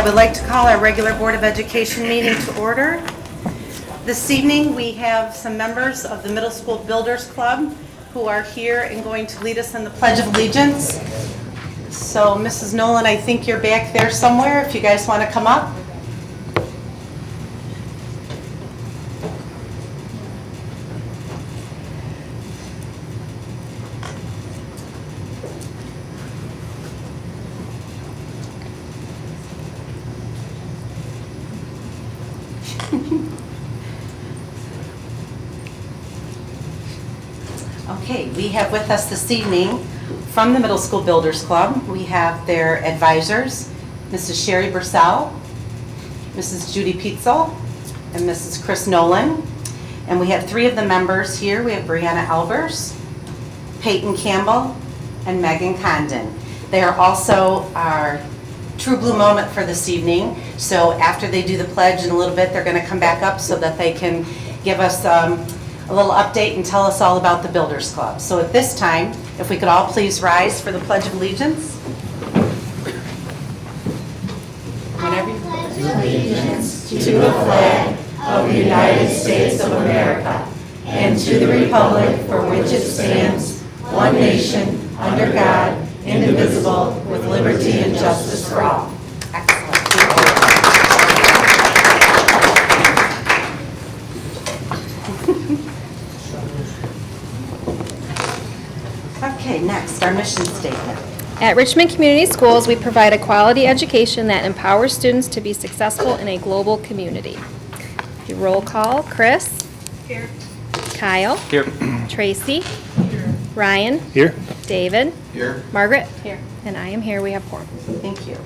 would like to call our regular Board of Education meeting to order. This evening, we have some members of the Middle School Builders Club who are here and going to lead us in the Pledge of Allegiance. So, Mrs. Nolan, I think you're back there somewhere, if you guys want to come up. Okay, we have with us this evening from the Middle School Builders Club, we have their advisors, Mrs. Sherry Bursell, Mrs. Judy Pietzel, and Mrs. Chris Nolan. And we have three of the members here. We have Brianna Albers, Peyton Campbell, and Megan Condon. They are also our True Blue moment for this evening. So after they do the pledge in a little bit, they're going to come back up so that they can give us a little update and tell us all about the Builders Club. So at this time, if we could all please rise for the Pledge of Allegiance. Whenever you pledge allegiance to the flag of the United States of America and to the republic for which it stands, one nation, under God, indivisible, with liberty and justice for all. Excellent. Okay, next, our mission statement. At Richmond Community Schools, we provide a quality education that empowers students to be successful in a global community. Your roll call: Chris. Here. Kyle. Here. Tracy. Here. Ryan. Here. David. Here. Margaret. Here. And I am here. We have four. Thank you.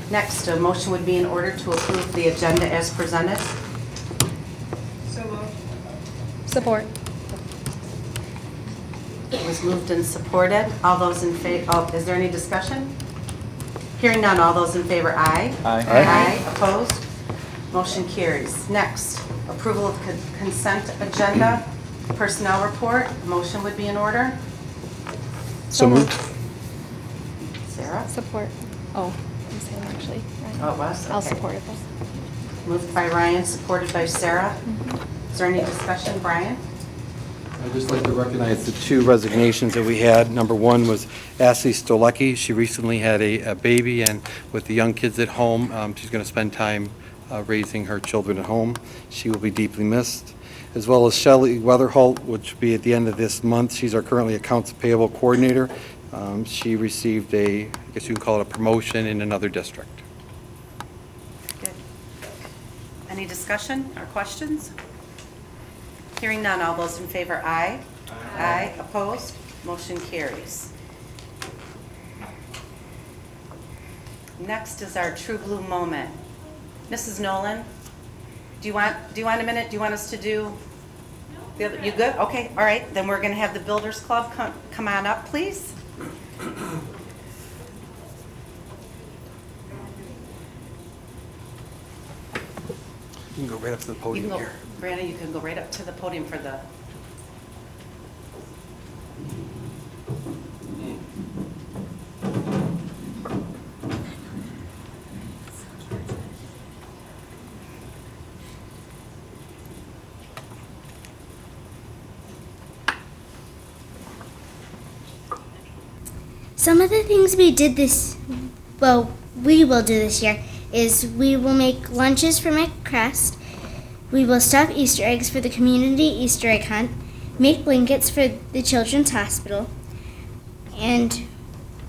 Next, a motion would be in order to approve the agenda as presented. So moved. Support. It was moved and supported. All those in favor, is there any discussion? Hearing none, all those in favor, aye. Aye. Aye. Opposed? Motion carries. Next, approval of consent agenda, personnel report. Motion would be in order. So moved. Sarah? Support. Oh, I'm saying actually. Ryan. Oh, it was? I'll Okay. support it though. Moved by Ryan, supported by Sarah. Is there any discussion, Brian? I'd just like to recognize the two resignations that we had. Number one was Ashley Stolecki. She recently had a baby, and with the young kids at home, she's going to spend time raising her children at home. She will be deeply missed. As well as Shelley Weatherholt, which will be at the end of this month. She's our currently accounts payable coordinator. She received I guess you can call it a promotion in another district. Good. Any discussion or questions? Hearing none, all those in favor, aye. Aye. Opposed? Motion carries. Next is our True Blue moment. Mrs. Nolan, do you want a minute? Do you want us to do? No. You good? Okay. All right. Then we're going to have the Builders Club come on up, please. You can go right up to the You podium can go, here. Brandon, you can go right up to the podium for the. Some of the things we will do this year is we will make lunches for McCrest, we will stuff Easter eggs for the community Easter egg hunt, make blankets for the Children's Hospital, and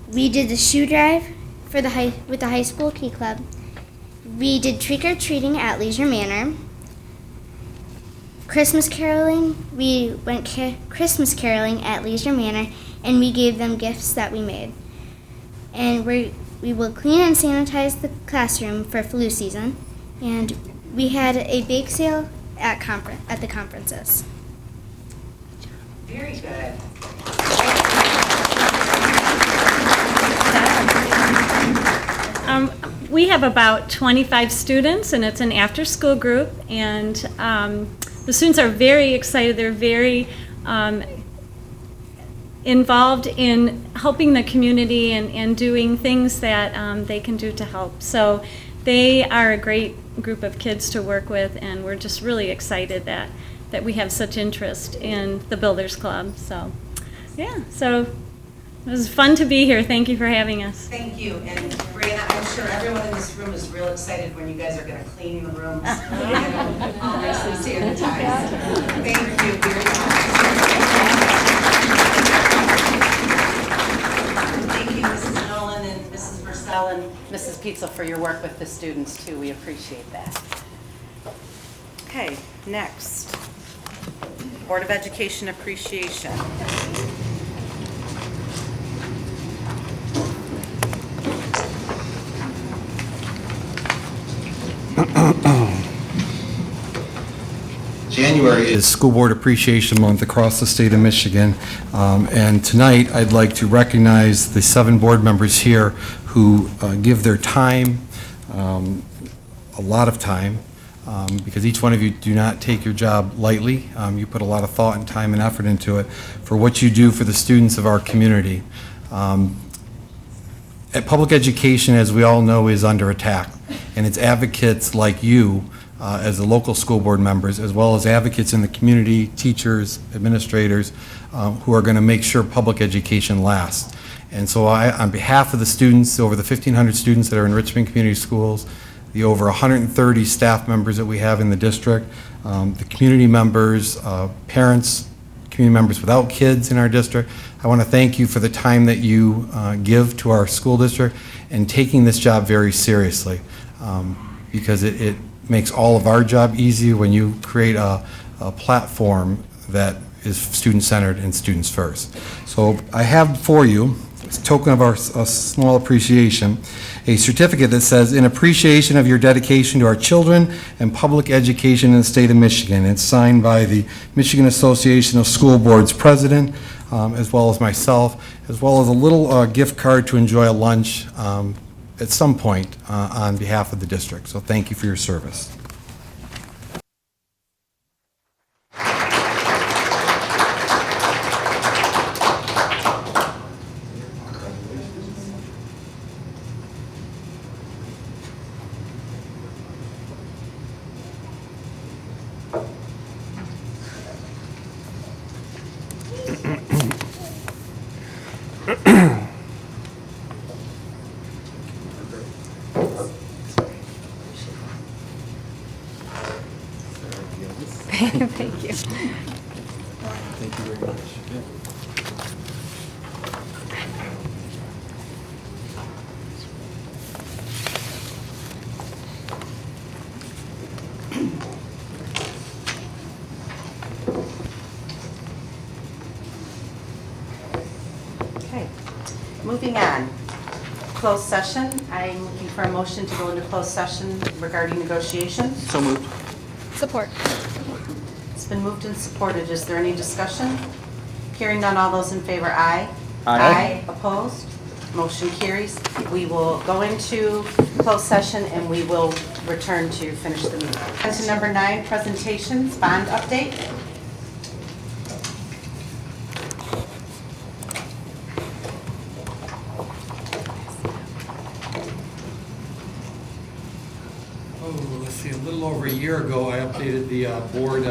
we did the shoe drive for with the high school key club. We did trick-or-treating at Leisure Manor. Christmas caroling, we went Christmas caroling at Leisure Manor, and we gave them gifts that we made. And we will clean and sanitize the classroom for flu season. And we had a bake sale at the conferences. Very good. We have about 25 students, and it's an after-school group, and the students are very excited. They're very involved in helping the community and doing things that they can do to help. So they are a great group of kids to work with, and we're just really excited that we have such interest in the Builders Club. So, yeah, so it was fun to be here. Thank you for having us. Thank you, and Brianna, I'm sure everyone in this room is real excited when you guys are going to clean the rooms, all nicely sanitized. Thank you very much. Thank you, Mrs. Nolan and Mrs. Purcell and Mrs. Pizza for your work with the students too. We appreciate that. Okay, next, Board of Education Appreciation. January is School Board Appreciation Month across the state of Michigan, and tonight I'd like to recognize the 7 board members here who give their time, a lot of time, because each one of you do not take your job lightly. You put a lot of thought and time and effort into it for what you do for the students of our community. Public education, as we all know, is under attack, and it's advocates like you as the local school board members, as well as advocates in the community, teachers, administrators, who are going to make sure public education lasts. And so on behalf of the students, over the 1,500 students that are in Richmond Community Schools, the over 130 staff members that we have in the district, the community members, parents, community members without kids in our district, I want to thank you for the time that you give to our school district and taking this job very seriously, because it makes all of our job easier when you create a platform that is student-centered and students first. So I have for you, as a token of our small appreciation, a certificate that says, "In appreciation of your dedication to our children and public education in the state of Michigan." It's signed by the Michigan Association of School Boards president, as well as myself, as well as a little gift card to enjoy a lunch at some point on behalf of the district. So thank you for your service. Thank you. Thank you very much. Okay, moving on. Closed session. I'm looking for a motion to go into closed session regarding negotiations. So moved. Support. It's been moved and supported. Is there any discussion? Hearing none, all those in favor, aye. Aye. Opposed? Motion carries. We will go into closed session and we will return to finish the meeting. On to number 9, presentations, bond update. Let's see, a little over a year ago, I updated the board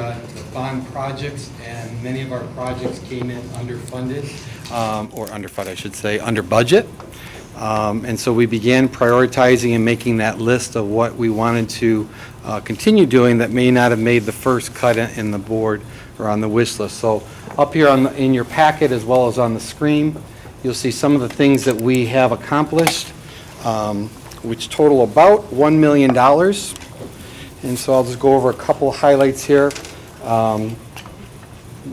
bond projects, and many of our projects came in underfunded, or underfunded, I should say, under budget. And so we began prioritizing and making that list of what we wanted to continue doing that may not have made the first cut in the board or on the wish list. So up here in your packet, as well as on the screen, you'll see some of the things that we have accomplished, which total about $1 million. And so I'll just go over a couple of highlights here.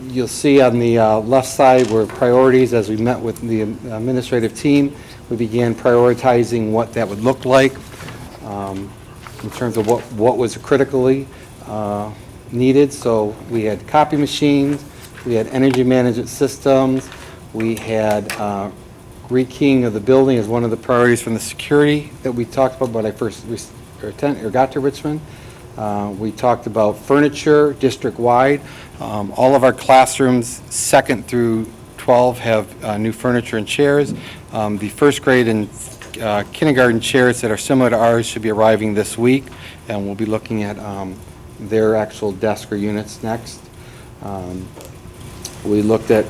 You'll see on the left side were priorities. As we met with the administrative team, we began prioritizing what that would look like in terms of what was critically needed. So we had copy machines, we had energy management systems, we had rekeying of the building as one of the priorities from the security that we talked about when I first got to Richmond. We talked about furniture district-wide. All of our classrooms, 2nd through 12, have new furniture and chairs. The first grade and kindergarten chairs that are similar to ours should be arriving this week, and we'll be looking at their actual desk or units next. We looked at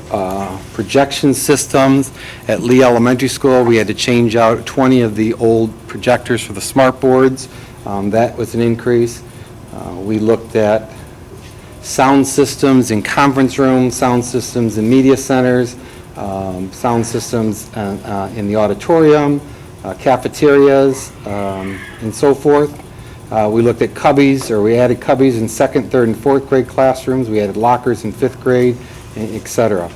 projection systems at Lee Elementary School. We had to change out 20 of the old projectors for the smart boards. That was an increase. We looked at sound systems in conference rooms, sound systems in media centers, sound systems in the auditorium, cafeterias, and so forth. We looked at cubbies, or we added cubbies in 2nd, 3rd, and 4th grade classrooms. We added lockers in 5th grade, et cetera.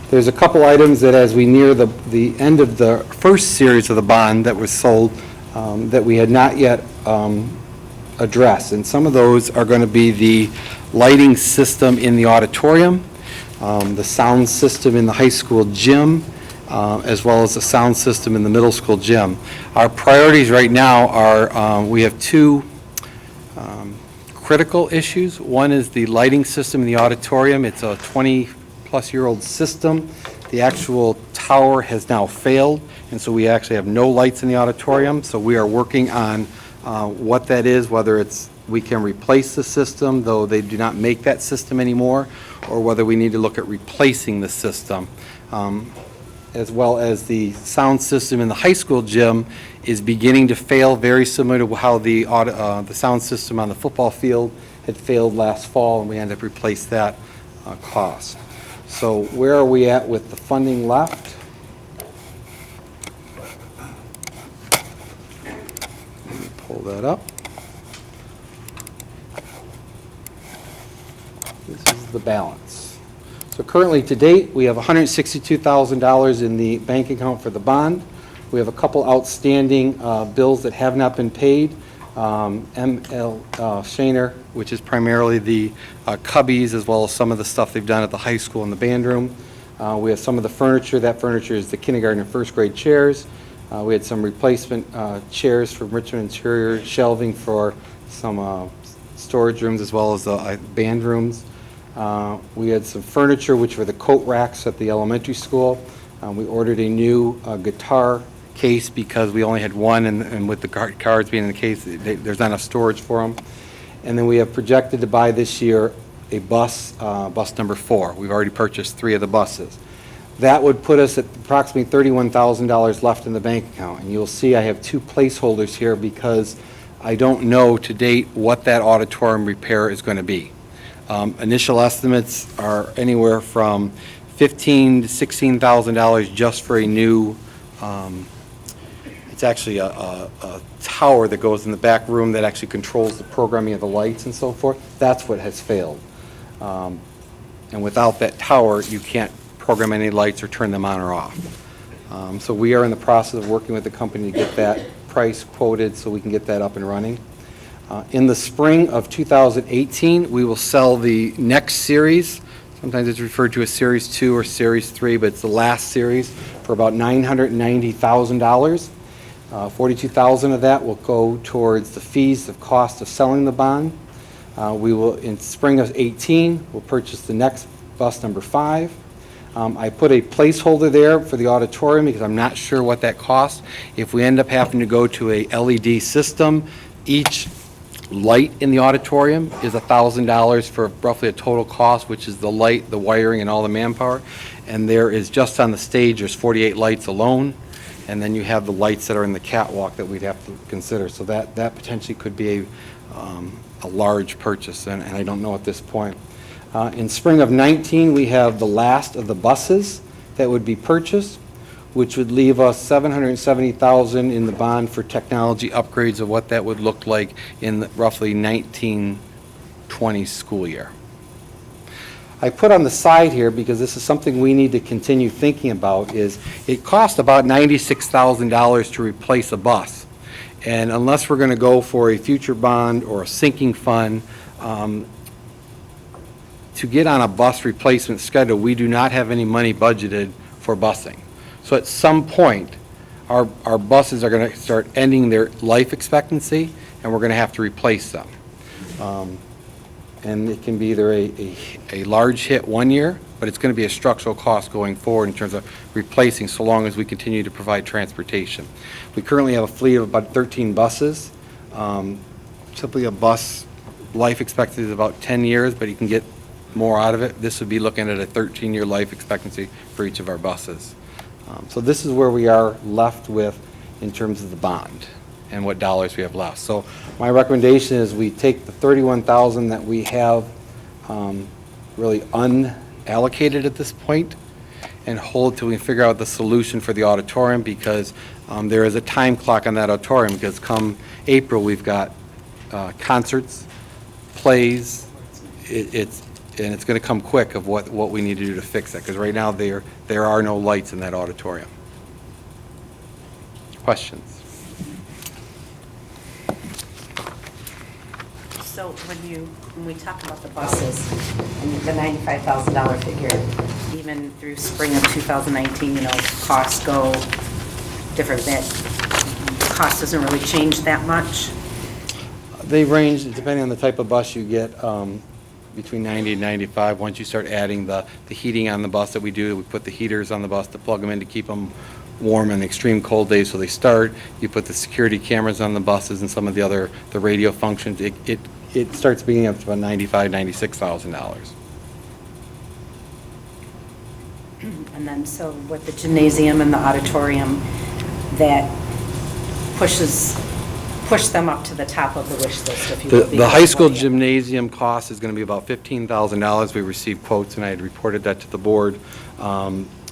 There's a couple items that as we near the end of the first series of the bond that was sold that we had not yet addressed. And some of those are going to be the lighting system in the auditorium, the sound system in the high school gym, as well as the sound system in the middle school gym. Our priorities right now are, we have two critical issues. One is the lighting system in the auditorium. It's a 20-plus-year-old system. The actual tower has now failed, and so we actually have no lights in the auditorium. So we are working on what that is, whether it's we can replace the system, though they do not make that system anymore, or whether we need to look at replacing the system. As well as the sound system in the high school gym is beginning to fail, very similar to how the sound system on the football field had failed last fall, and we had to replace that cost. So where are we at with the funding left? Let me pull that up. This is the balance. So currently, to date, we have $162,000 in the bank account for the bond. We have a couple outstanding bills that have not been paid. M.L. Shaner, which is primarily the cubbies, as well as some of the stuff they've done at the high school and the band room. We have some of the furniture. That furniture is the kindergarten and first grade chairs. We had some replacement chairs from Richmond Interior, shelving for some storage rooms, as well as the band rooms. We had some furniture, which were the coat racks at the elementary school. We ordered a new guitar case because we only had one, and with the cards being in the case, there's not enough storage for them. And then we have projected to buy this year a bus, bus number 4. We've already purchased 3 of the buses. That would put us at approximately $31,000 left in the bank account. And you'll see I have 2 placeholders here because I don't know to date what that auditorium repair is going to be. Initial estimates are anywhere from $15,000 to $16,000 just for a new, it's actually a tower that goes in the back room that actually controls the programming of the lights and so forth. That's what has failed. And without that tower, you can't program any lights or turn them on or off. So we are in the process of working with the company to get that price quoted so we can get that up and running. In the spring of 2018, we will sell the next series. Sometimes it's referred to as Series 2 or Series 3, but it's the last series for about $990,000. $42,000 of that will go towards the fees, the cost of selling the bond. We will, in spring of 18, we'll purchase the next bus number 5. I put a placeholder there for the auditorium because I'm not sure what that costs. If we end up having to go to a LED system, each light in the auditorium is $1,000 for roughly a total cost, which is the light, the wiring, and all the manpower. And there is, just on the stage, there's 48 lights alone. And then you have the lights that are in the catwalk that we'd have to consider. So that potentially could be a large purchase, and I don't know at this point. In spring of 19, we have the last of the buses that would be purchased, which would leave us $770,000 in the bond for technology upgrades of what that would look like in the roughly 1920 school year. I put on the side here, because this is something we need to continue thinking about, is it costs about $96,000 to replace a bus. And unless we're going to go for a future bond or a sinking fund, to get on a bus replacement schedule, we do not have any money budgeted for busing. So at some point, our buses are going to start ending their life expectancy, and we're going to have to replace them. and it can be either a large hit one year, but it's going to be a structural cost going forward in terms of replacing so long as we continue to provide transportation. We currently have a fleet of about 13 buses. Typically a bus life expectancy is about 10 years, but you can get more out of it. This would be looking at a 13-year life expectancy for each of our buses. So this is where we are left with in terms of the bond and what dollars we have left. So my recommendation is we take the $31,000 that we have really unallocated at this point and hold till we figure out the solution for the auditorium, because there is a time clock on that auditorium, because come April we've got concerts, plays. It's going to come quick of what we need to do to fix that, because right now there are no lights in that auditorium. Questions? So when we talk about the buses and the $95,000 figure, even through spring of 2019, costs go different bit. Cost doesn't really change that much. They range, depending on the type of bus you get, between 90 and 95. Once you start adding the heating on the bus that we do, we put the heaters on the bus to plug them in to keep them warm in extreme cold days so they start. You put the security cameras on the buses and some of the radio functions. It starts being up to about $95,000, $96,000. And then so with the gymnasium and the auditorium, that push them up to the top of the wish list, if you will. The high school gymnasium cost is going to be about $15,000. We received quotes, and I had reported that to the board.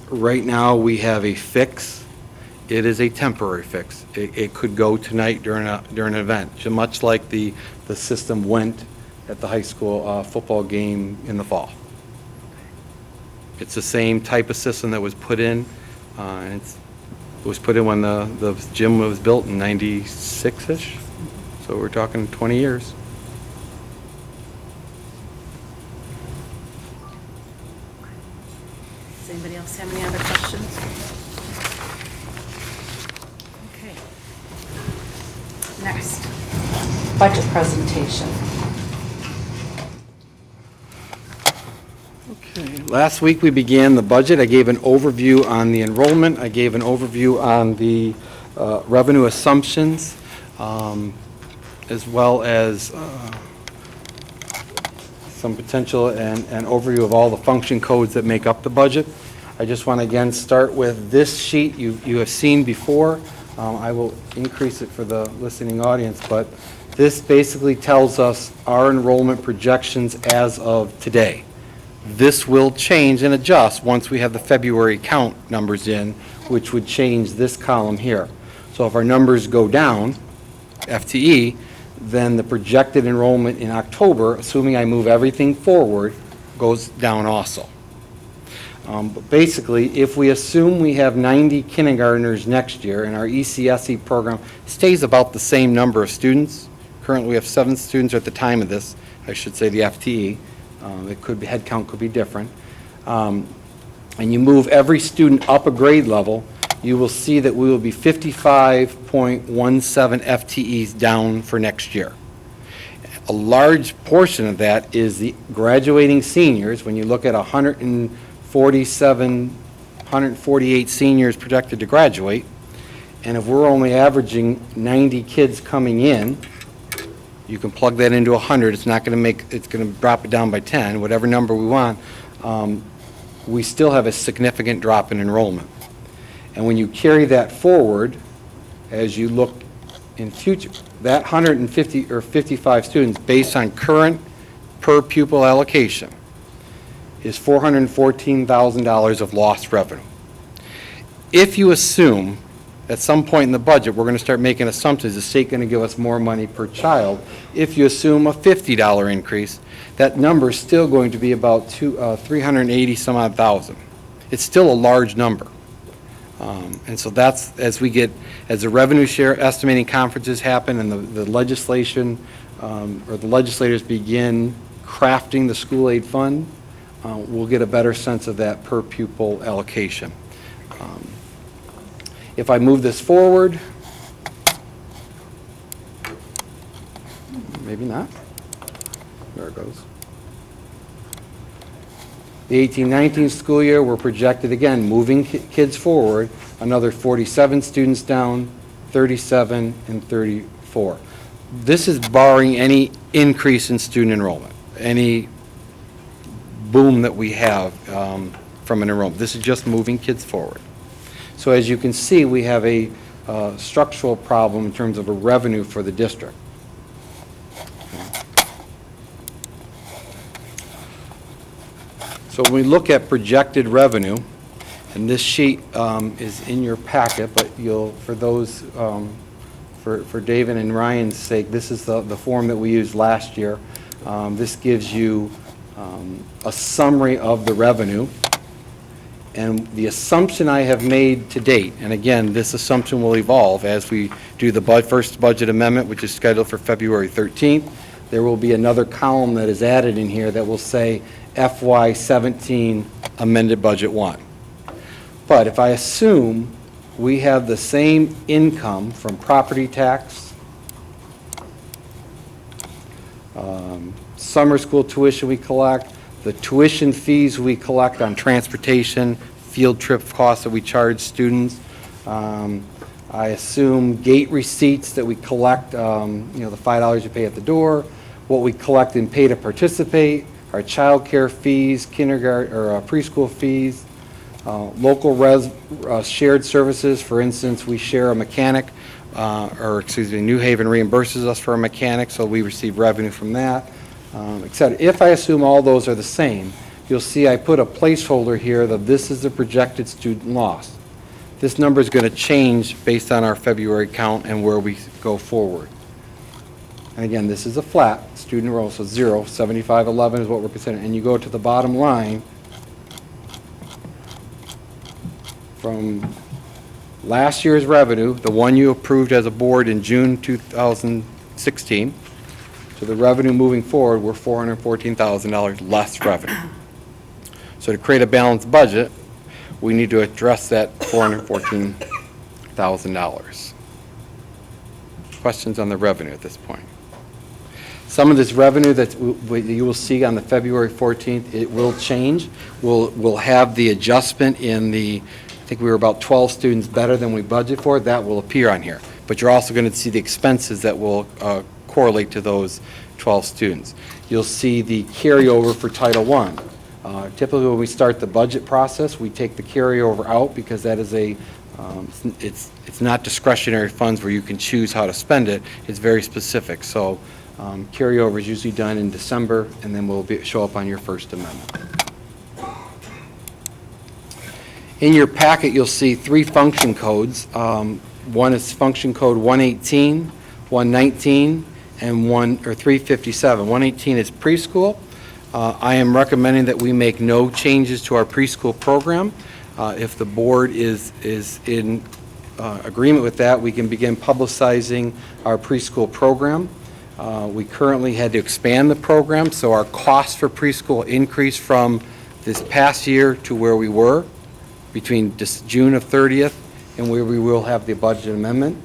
Right now, we have a fix. It is a temporary fix. It could go tonight during an event, just much like the system went at the high school football game in the fall. It's the same type of system that was put in, and it was put in when the gym was built in 96-ish, so we're talking 20 years. Does anybody else have any other questions? Okay. Next, budget presentation. Okay. Last week we began the budget. I gave an overview on the enrollment. I gave an overview on the revenue assumptions, as well as some potential and overview of all the function codes that make up the budget. I just want to again start with this sheet you have seen before. I will increase it for the listening audience, but this basically tells us our enrollment projections as of today. This will change and adjust once we have the February count numbers in, which would change this column here. So if our numbers go down, FTE, then the projected enrollment in October, assuming I move everything forward, goes down also. But basically, if we assume we have 90 kindergartners next year and our ECSE program stays about the same number of students, currently we have 7 students at the time of this, I should say the FTE, it could be, head count could be different, and you move every student up a grade level, you will see that we will be 55.17 FTEs down for next year. A large portion of that is the graduating seniors. When you look at 148 seniors projected to graduate, and if we're only averaging 90 kids coming in, you can plug that into 100. It's not going to it's going to drop it down by 10, whatever number we want. We still have a significant drop in enrollment. And when you carry that forward, as you look in future, that 150 or 55 students, based on current per pupil allocation, is $414,000 of lost revenue. If you assume at some point in the budget we're going to start making assumptions, the state going to give us more money per child, if you assume a $50 increase, that number is still going to be about 380 some odd thousand. It's still a large number. And so that's, as the revenue share estimating conferences happen and the legislation or the legislators begin crafting the school aid fund, we'll get a better sense of that per pupil allocation. If I move this forward, maybe not. There it goes. The 18-19 school year, we're projected, again, moving kids forward, another 47 students down, 37 and 34. This is barring any increase in student enrollment, any boom that we have from an enrollment. This is just moving kids forward. So as you can see, we have a structural problem in terms of a revenue for the district. So when we look at projected revenue, and this sheet is in your packet, but for those, for David and Ryan's sake, this is the form that we used last year. This gives you a summary of the revenue. And the assumption I have made to date, and again, this assumption will evolve as we do the first budget amendment, which is scheduled for February 13th. There will be another column that is added in here that will say FY17 amended budget 1. But if I assume we have the same income from property tax, summer school tuition we collect, the tuition fees we collect on transportation, field trip costs that we charge students. I assume gate receipts that we collect, the $5 you pay at the door, what we collect and pay to participate, our child care fees, kindergarten or preschool fees, local shared services. For instance, we share a mechanic, New Haven reimburses us for a mechanic, so we receive revenue from that. Etc. If I assume all those are the same, you'll see I put a placeholder here that this is the projected student loss. This number is going to change based on our February count and where we go forward. And again, this is a flat student enrollment, so 0, 7511 is what we're considering. And you go to the bottom line, from last year's revenue, the one you approved as a board in June 2016, to the revenue moving forward, we're $414,000 less revenue. So to create a balanced budget, we need to address that $414,000. Questions on the revenue at this point? Some of this revenue that you will see on the February 14th, it will change. We'll have the adjustment in I think we were about 12 students better than we budgeted for. That will appear on here. But you're also going to see the expenses that will correlate to those 12 students. You'll see the carryover for Title I. Typically when we start the budget process, we take the carryover out because that is it's not discretionary funds where you can choose how to spend it. It's very specific. So carryover is usually done in December and then will show up on your first amendment. In your packet, you'll see 3 function codes. One is function code 118, 119, and 357. 118 is preschool. I am recommending that we make no changes to our preschool program. If the board is in agreement with that, we can begin publicizing our preschool program. We currently had to expand the program, so our costs for preschool increased from this past year to where we were between June of 30th and where we will have the budget amendment.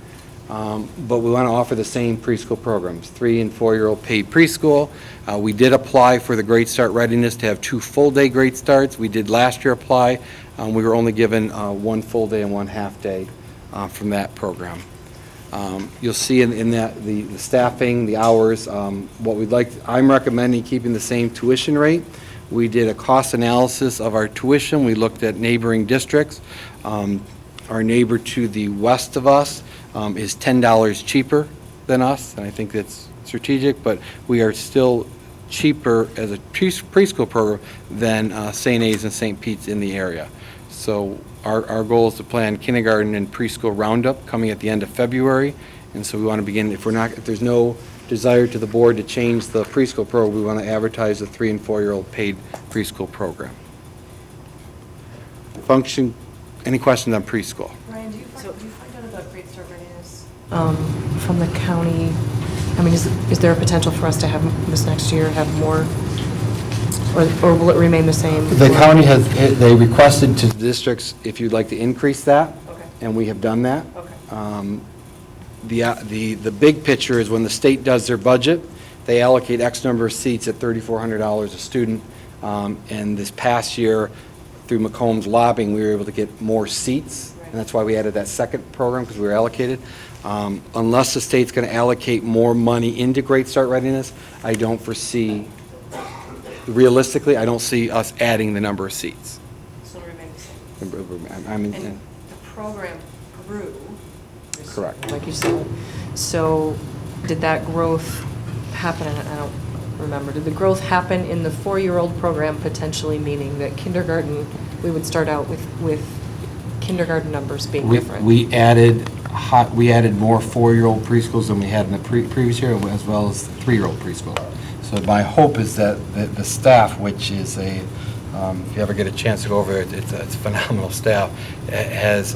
But we want to offer the same preschool programs, 3- and 4-year-old paid preschool. We did apply for the Great Start Readiness to have 2 full-day Great Starts. We did last year apply. We were only given 1 full day and 1 half day from that program. You'll see in that the staffing, the hours, what we'd like. I'm recommending keeping the same tuition rate. We did a cost analysis of our tuition. We looked at neighboring districts. Our neighbor to the west of us is $10 cheaper than us, and I think that's strategic, but we are still cheaper as a preschool program than St. A's and St. Pete's in the area. So our goal is to plan kindergarten and preschool roundup coming at the end of February, and so we want to begin, if there's no desire to the board to change the preschool program, we want to advertise the 3- and 4-year-old paid preschool program. Any questions on preschool? Ryan, do you find out about Great Start Readiness from the county? I mean, is there a potential for us to have this next year, have more, or will it remain the same? The county they requested to the districts if you'd like to increase that, okay, and we have done that. Okay. The big picture is when the state does their budget, they allocate X number of seats at $3,400 a student. And this past year, through Macomb's lobbying, we were able to get more seats, and that's why we added that second program, because we were allocated. Unless the state's going to allocate more money into Great Start Readiness, I don't foresee, realistically, I don't see us adding the number of seats. So it remains. I mean, And the program grew. correct. Like you said. So did that growth happen, and I don't remember, did the growth happen in the 4-year-old program, potentially meaning that kindergarten, we would start out with kindergarten numbers being different? We added more 4-year-old preschools than we had in the previous year, as well as 3-year-old preschool. So my hope is that the staff, which is if you ever get a chance to go over it, it's a phenomenal staff, has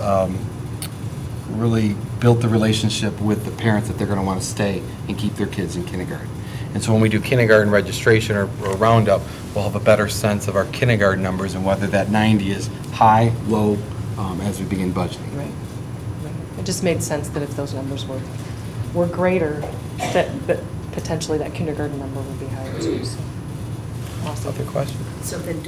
really built the relationship with the parents that they're going to want to stay and keep their kids in kindergarten. And so when we do kindergarten registration or roundup, we'll have a better sense of our kindergarten numbers and whether that 90 is high, low, as we begin budgeting. Right. It just made sense that if those numbers were greater, that potentially that kindergarten number would be higher too. So, awesome. Other question? So then,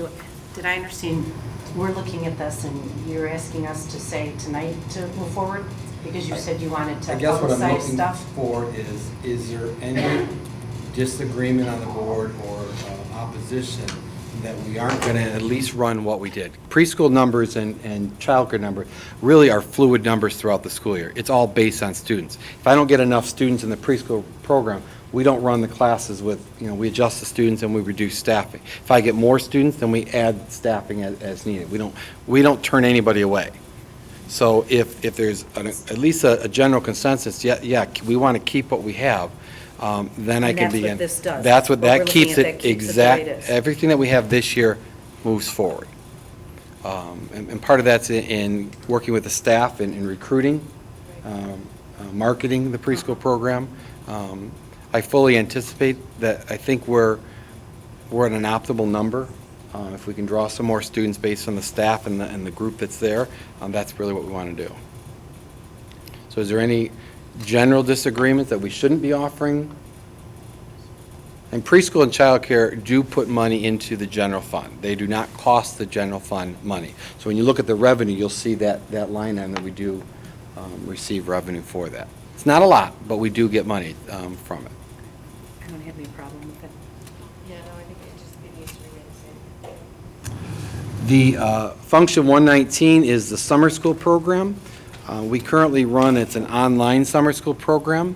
did I understand, we're looking at this and you're asking us to say tonight to move forward? Because you said you wanted to I guess what I'm publicize looking stuff? for is there any disagreement on the board or opposition that we aren't going to at least run what we did? Preschool numbers and childcare numbers really are fluid numbers throughout the school year. It's all based on students. If I don't get enough students in the preschool program, we don't run the classes with, we adjust the students and we reduce staffing. If I get more students, then we add staffing as needed. We don't turn anybody away. So if there's at least a general consensus, yeah, we want to keep what we have, then I can begin. And that's what this does. That's what, What we're that keeps looking at, it that keeps it the way it exact, is. everything that we have this year moves forward. And part of that's in working with the staff and in recruiting, marketing the preschool program. I fully anticipate that, I think we're at an optimal number. If we can draw some more students based on the staff and the group that's there, that's really what we want to do. So is there any general disagreement that we shouldn't be offering? And preschool and childcare do put money into the general fund. They do not cost the general fund money. So when you look at the revenue, you'll see that line item that we do receive revenue for that. It's not a lot, but we do get money from it. I don't have any problem with it. Yeah, no, I think it needs to remain the same. The Function 119 is the summer school program. We currently run, it's an online summer school program.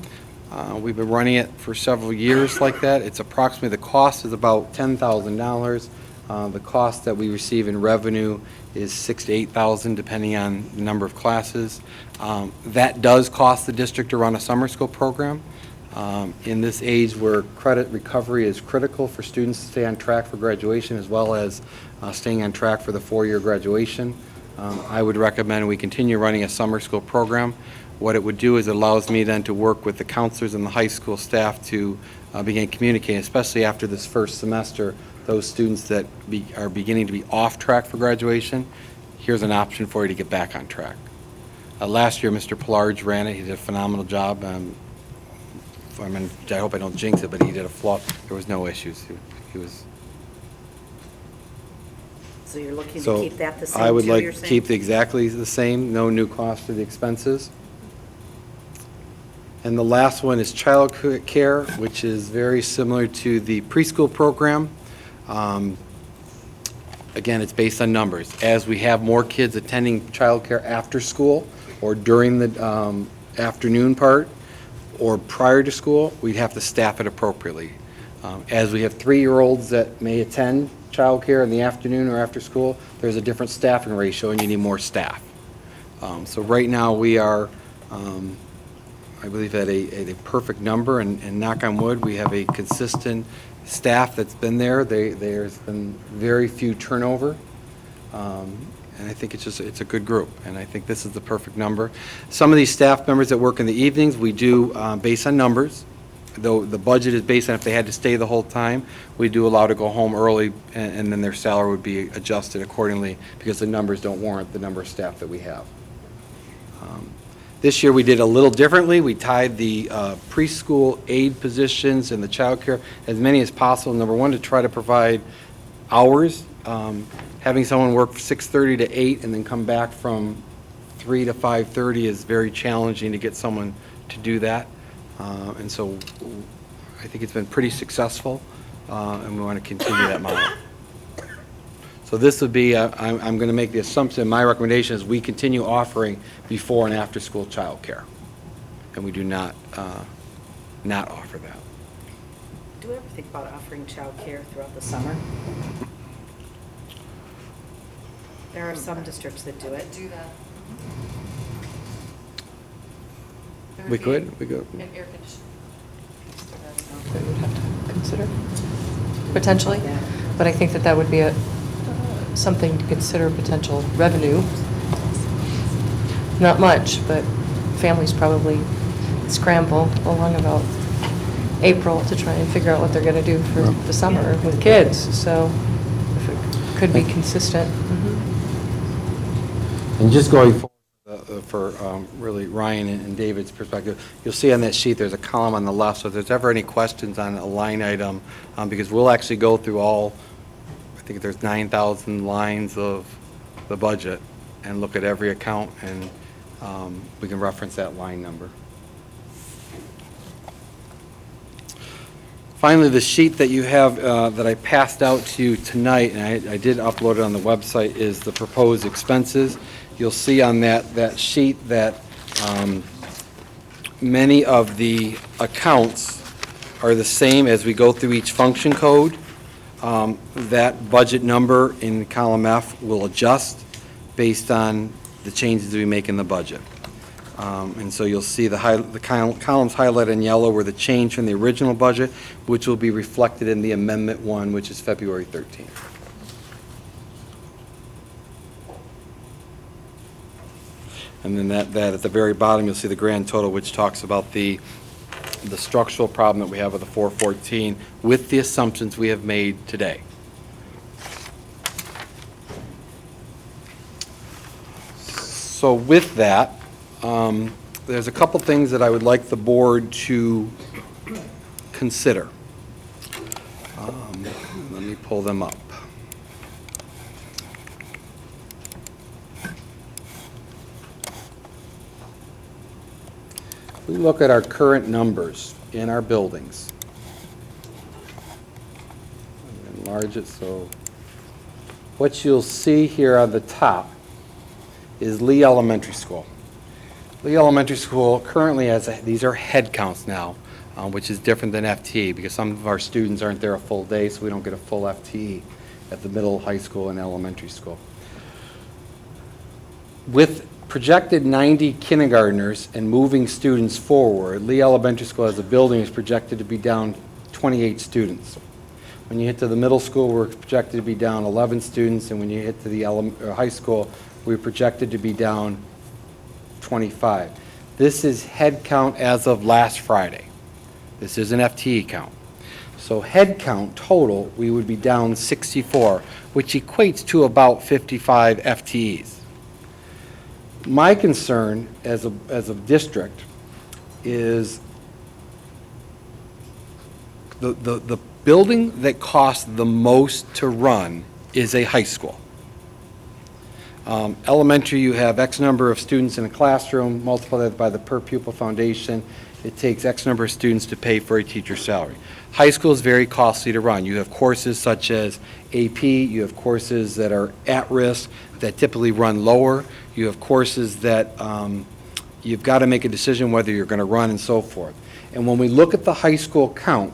We've been running it for several years like that. It's approximately, the cost is about $10,000. The cost that we receive in revenue is $6,000 to $8,000 depending on the number of classes. That does cost the district to run a summer school program. In this age where credit recovery is critical for students to stay on track for graduation as well as staying on track for the 4-year graduation, I would recommend we continue running a summer school program. What it would do is it allows me then to work with the counselors and the high school staff to begin communicating, especially after this first semester, those students that are beginning to be off track for graduation. Here's an option for you to get back on track. Last year, Mr. Pillarge ran it. He did a phenomenal job. I hope I don't jinx it, but he did a flawless. There was no issues. He was. So you're looking to So keep that the same, I would too, like you're to saying? keep exactly the same, no new cost to the expenses. And the last one is child care, which is very similar to the preschool program. Again, it's based on numbers. As we have more kids attending child care after school or during the afternoon part or prior to school, we'd have to staff it appropriately. As we have 3-year-olds that may attend child care in the afternoon or after school, there's a different staffing ratio and you need more staff. So right now we are, I believe, at a perfect number, and knock on wood, we have a consistent staff that's been there. There's been very few turnover, and I think it's a good group, and I think this is the perfect number. Some of these staff members that work in the evenings, we do based on numbers. Though the budget is based on if they had to stay the whole time, we do allow to go home early, and then their salary would be adjusted accordingly because the numbers don't warrant the number of staff that we have. This year we did a little differently. We tied the preschool aide positions and the child care as many as possible. Number one, to try to provide hours. Having someone work 6:30 to 8 and then come back from 3 to 5:30 is very challenging to get someone to do that. And so I think it's been pretty successful, and we want to continue that model. So this would be, I'm going to make the assumption, my recommendation is we continue offering before and after school childcare, and we do not offer that. Do we ever think about offering childcare throughout the summer? There are some districts that do it. Do that. We could. And air conditioning. That we would have to consider, potentially. But I think that that would be something to consider, potential revenue. Not much, but families probably scramble along about April to try and figure out what they're going to do for the summer with kids. So if it could be consistent. And just going forward for really Ryan and David's perspective, you'll see on that sheet there's a column on the left, so if there's ever any questions on a line item, because we'll actually go through all, I think there's 9,000 lines of the budget and look at every account, and we can reference that line number. Finally, the sheet that you have that I passed out to you tonight, and I did upload it on the website, is the proposed expenses. You'll see on that sheet that many of the accounts are the same as we go through each function code. That budget number in column F will adjust based on the changes we make in the budget. And so you'll see the columns highlighted in yellow were the change from the original budget, which will be reflected in the Amendment 1, which is February 13th. And then that at the very bottom, you'll see the grand total, which talks about the structural problem that we have with the 414 with the assumptions we have made today. So with that, there's a couple things that I would like the board to consider. Let me pull them up. We look at our current numbers in our buildings. Enlarge it so what you'll see here on the top is Lee Elementary School. Lee Elementary School currently has, these are head counts now, which is different than FTE because some of our students aren't there a full day, so we don't get a full FTE at the middle, high school, and elementary school. With projected 90 kindergartners and moving students forward, Lee Elementary School as a building is projected to be down 28 students. When you hit to the middle school, we're projected to be down 11 students, and when you hit to the high school, we're projected to be down 25. This is head count as of last Friday. This is an FTE count. So head count total, we would be down 64, which equates to about 55 FTEs. My concern as a district is the building that costs the most to run is a high school. Elementary, you have X number of students in a classroom, multiply that by the per pupil foundation. It takes X number of students to pay for a teacher's salary. High school is very costly to run. You have courses such as AP, you have courses that are at risk that typically run lower. You have courses that you've got to make a decision whether you're going to run and so forth. And when we look at the high school count,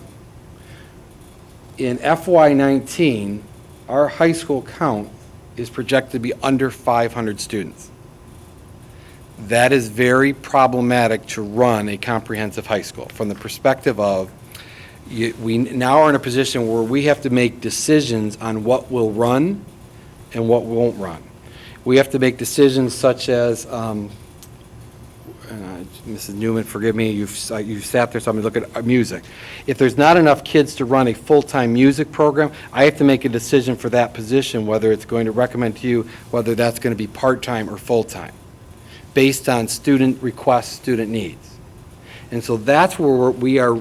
in FY19, our high school count is projected to be under 500 students. That is very problematic to run a comprehensive high school from the perspective of we now are in a position where we have to make decisions on what will run and what won't run. We have to make decisions such as, Mrs. Newman, forgive me, you've sat there, so I'm going to look at music. If there's not enough kids to run a full-time music program, I have to make a decision for that position, whether it's going to recommend to you whether that's going to be part-time or full-time, based on student requests, student needs. And so that's where we are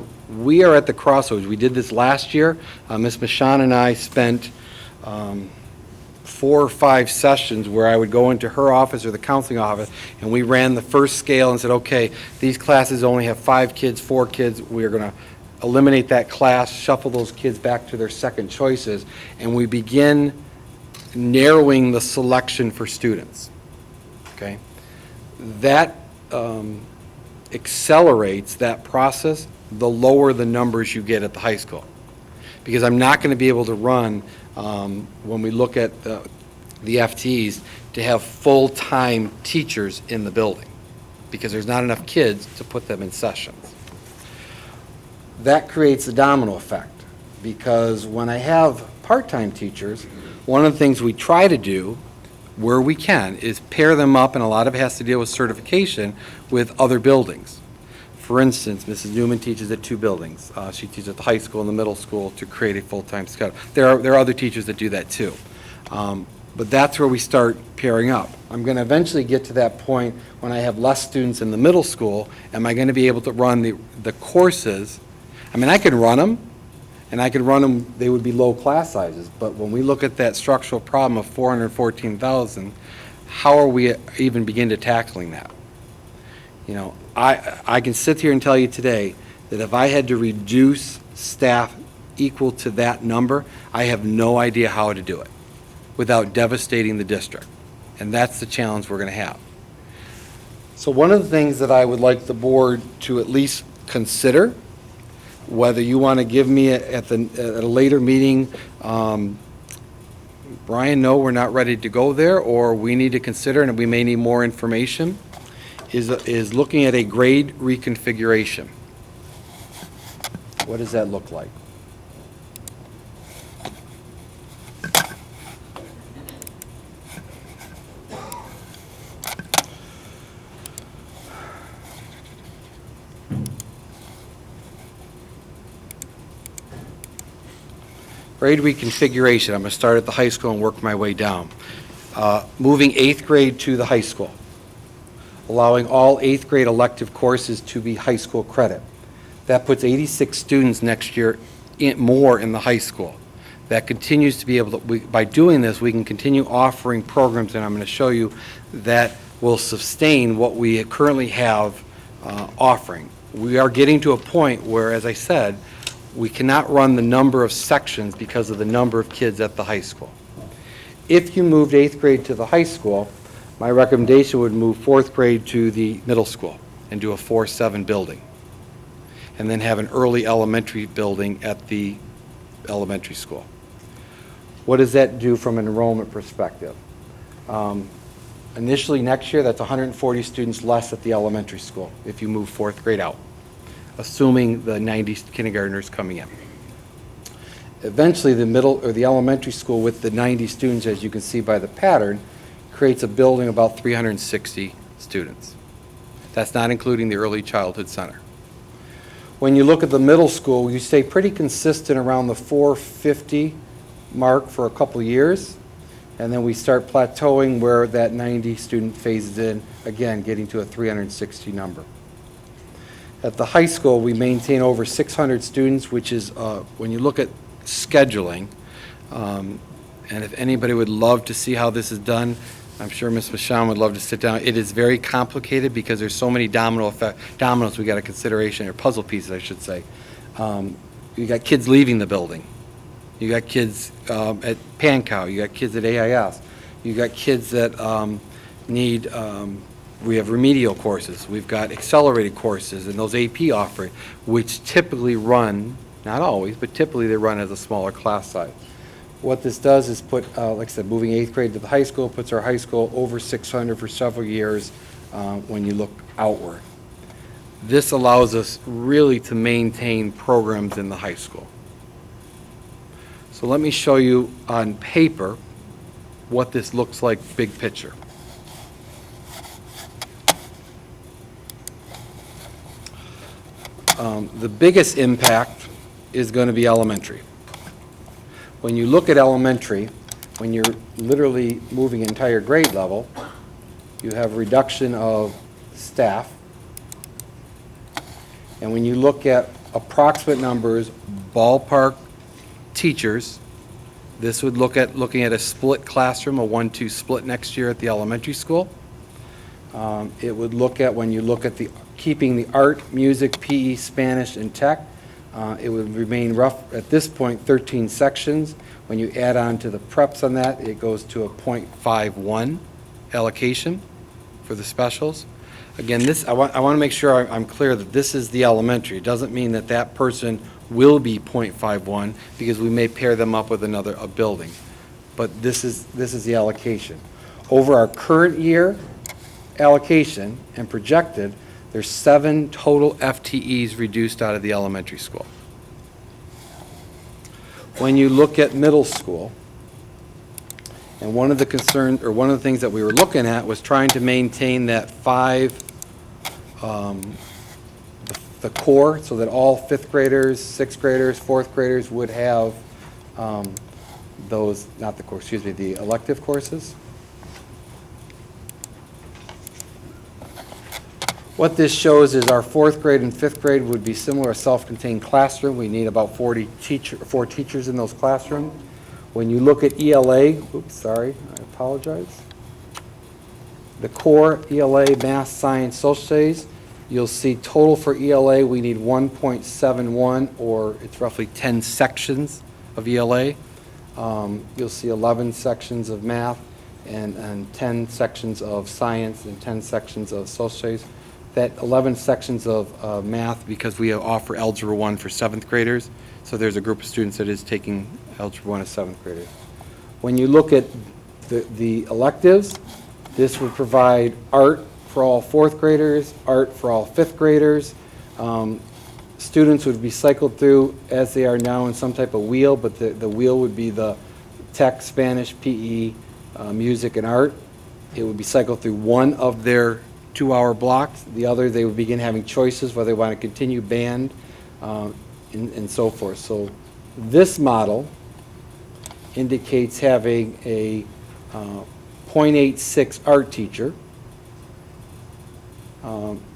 at the crossroads. We did this last year. Ms. Michon and I spent 4 or 5 sessions where I would go into her office or the counseling office, and we ran the first scale and said, okay, these classes only have 5 kids, 4 kids, we're going to eliminate that class, shuffle those kids back to their second choices, and we begin narrowing the selection for students, okay? That accelerates that process the lower the numbers you get at the high school. Because I'm not going to be able to run, when we look at the FTEs, to have full-time teachers in the building, because there's not enough kids to put them in sessions. That creates a domino effect, because when I have part-time teachers, one of the things we try to do, where we can, is pair them up, and a lot of it has to deal with certification, with other buildings. For instance, Mrs. Newman teaches at 2 buildings. She teaches at the high school and the middle school to create a full-time schedule. There are other teachers that do that too. But that's where we start pairing up. I'm going to eventually get to that point when I have less students in the middle school. Am I going to be able to run the courses? I mean, I can run them, and I could run them, they would be low class sizes. But when we look at that structural problem of 414,000, how are we even begin to tackling that? You know, I can sit here and tell you today that if I had to reduce staff equal to that number, I have no idea how to do it without devastating the district. And that's the challenge we're going to have. So one of the things that I would like the board to at least consider, whether you want to give me at a later meeting, Brian, no, we're not ready to go there, or we need to consider, and we may need more information, is looking at a grade reconfiguration. What does that look like? Grade reconfiguration, I'm going to start at the high school and work my way down. Moving 8th grade to the high school. Allowing all 8th grade elective courses to be high school credit. That puts 86 students next year more in the high school. That continues to be able to, by doing this, we can continue offering programs, and I'm going to show you, that will sustain what we currently have offering. We are getting to a point where, as I said, we cannot run the number of sections because of the number of kids at the high school. If you moved 8th grade to the high school, my recommendation would move 4th grade to the middle school and do a 4-7 building. And then have an early elementary building at the elementary school. What does that do from an enrollment perspective? Initially next year, that's 140 students less at the elementary school if you move 4th grade out, assuming the 90 kindergartners coming in. Eventually, the middle or the elementary school with the 90 students, as you can see by the pattern, creates a building about 360 students. That's not including the early childhood center. When you look at the middle school, you stay pretty consistent around the 450 mark for a couple of years, and then we start plateauing where that 90 student phases in, again, getting to a 360 number. At the high school, we maintain over 600 students, which is, when you look at scheduling, and if anybody would love to see how this is done, I'm sure Ms. Michon would love to sit down. It is very complicated because there's so many dominoes we got a consideration, or puzzle pieces, I should say. You got kids leaving the building. You got kids at Pancow. You got kids at AIS. You got kids that need, we have remedial courses. We've got accelerated courses and those AP offering, which typically run, not always, but typically they run as a smaller class size. What this does is put, like I said, moving 8th grade to the high school puts our high school over 600 for several years when you look outward. This allows us really to maintain programs in the high school. So let me show you on paper what this looks like big picture. The biggest impact is going to be elementary. When you look at elementary, when you're literally moving entire grade level, you have reduction of staff. And when you look at approximate numbers, ballpark teachers, This would looking at a split classroom, a 1-2 split next year at the elementary school. It would look at, when you look at keeping the art, music, PE, Spanish, and tech, it would remain rough, at this point, 13 sections. When you add on to the preps on that, it goes to a .51 allocation for the specials. Again, I want to make sure I'm clear that this is the elementary. It doesn't mean that that person will be .51, because we may pair them up with a building. But this is the allocation. Over our current year allocation and projected, there's 7 total FTEs reduced out of the elementary school. When you look at middle school, and one of the things that we were looking at was trying to maintain that the core, so that all 5th graders, 6th graders, 4th graders would have the elective courses. What this shows is our 4th grade and 5th grade would be similar, a self-contained classroom. We need about 4 teachers in those classrooms. When you look at ELA, I apologize. The core ELA, math, science, social studies, you'll see total for ELA, we need 1.71, or it's roughly 10 sections of ELA. You'll see 11 sections of math and 10 sections of science and 10 sections of social studies. That 11 sections of math, because we offer Algebra 1 for 7th graders, so there's a group of students that is taking Algebra 1 as 7th graders. When you look at the electives, this would provide art for all 4th graders, art for all 5th graders. Students would be cycled through, as they are now, in some type of wheel, but the wheel would be the tech, Spanish, PE, music, and art. It would be cycled through one of their 2-hour blocks. The other, they would begin having choices whether they want to continue band and so forth. So this model indicates having a .86 art teacher.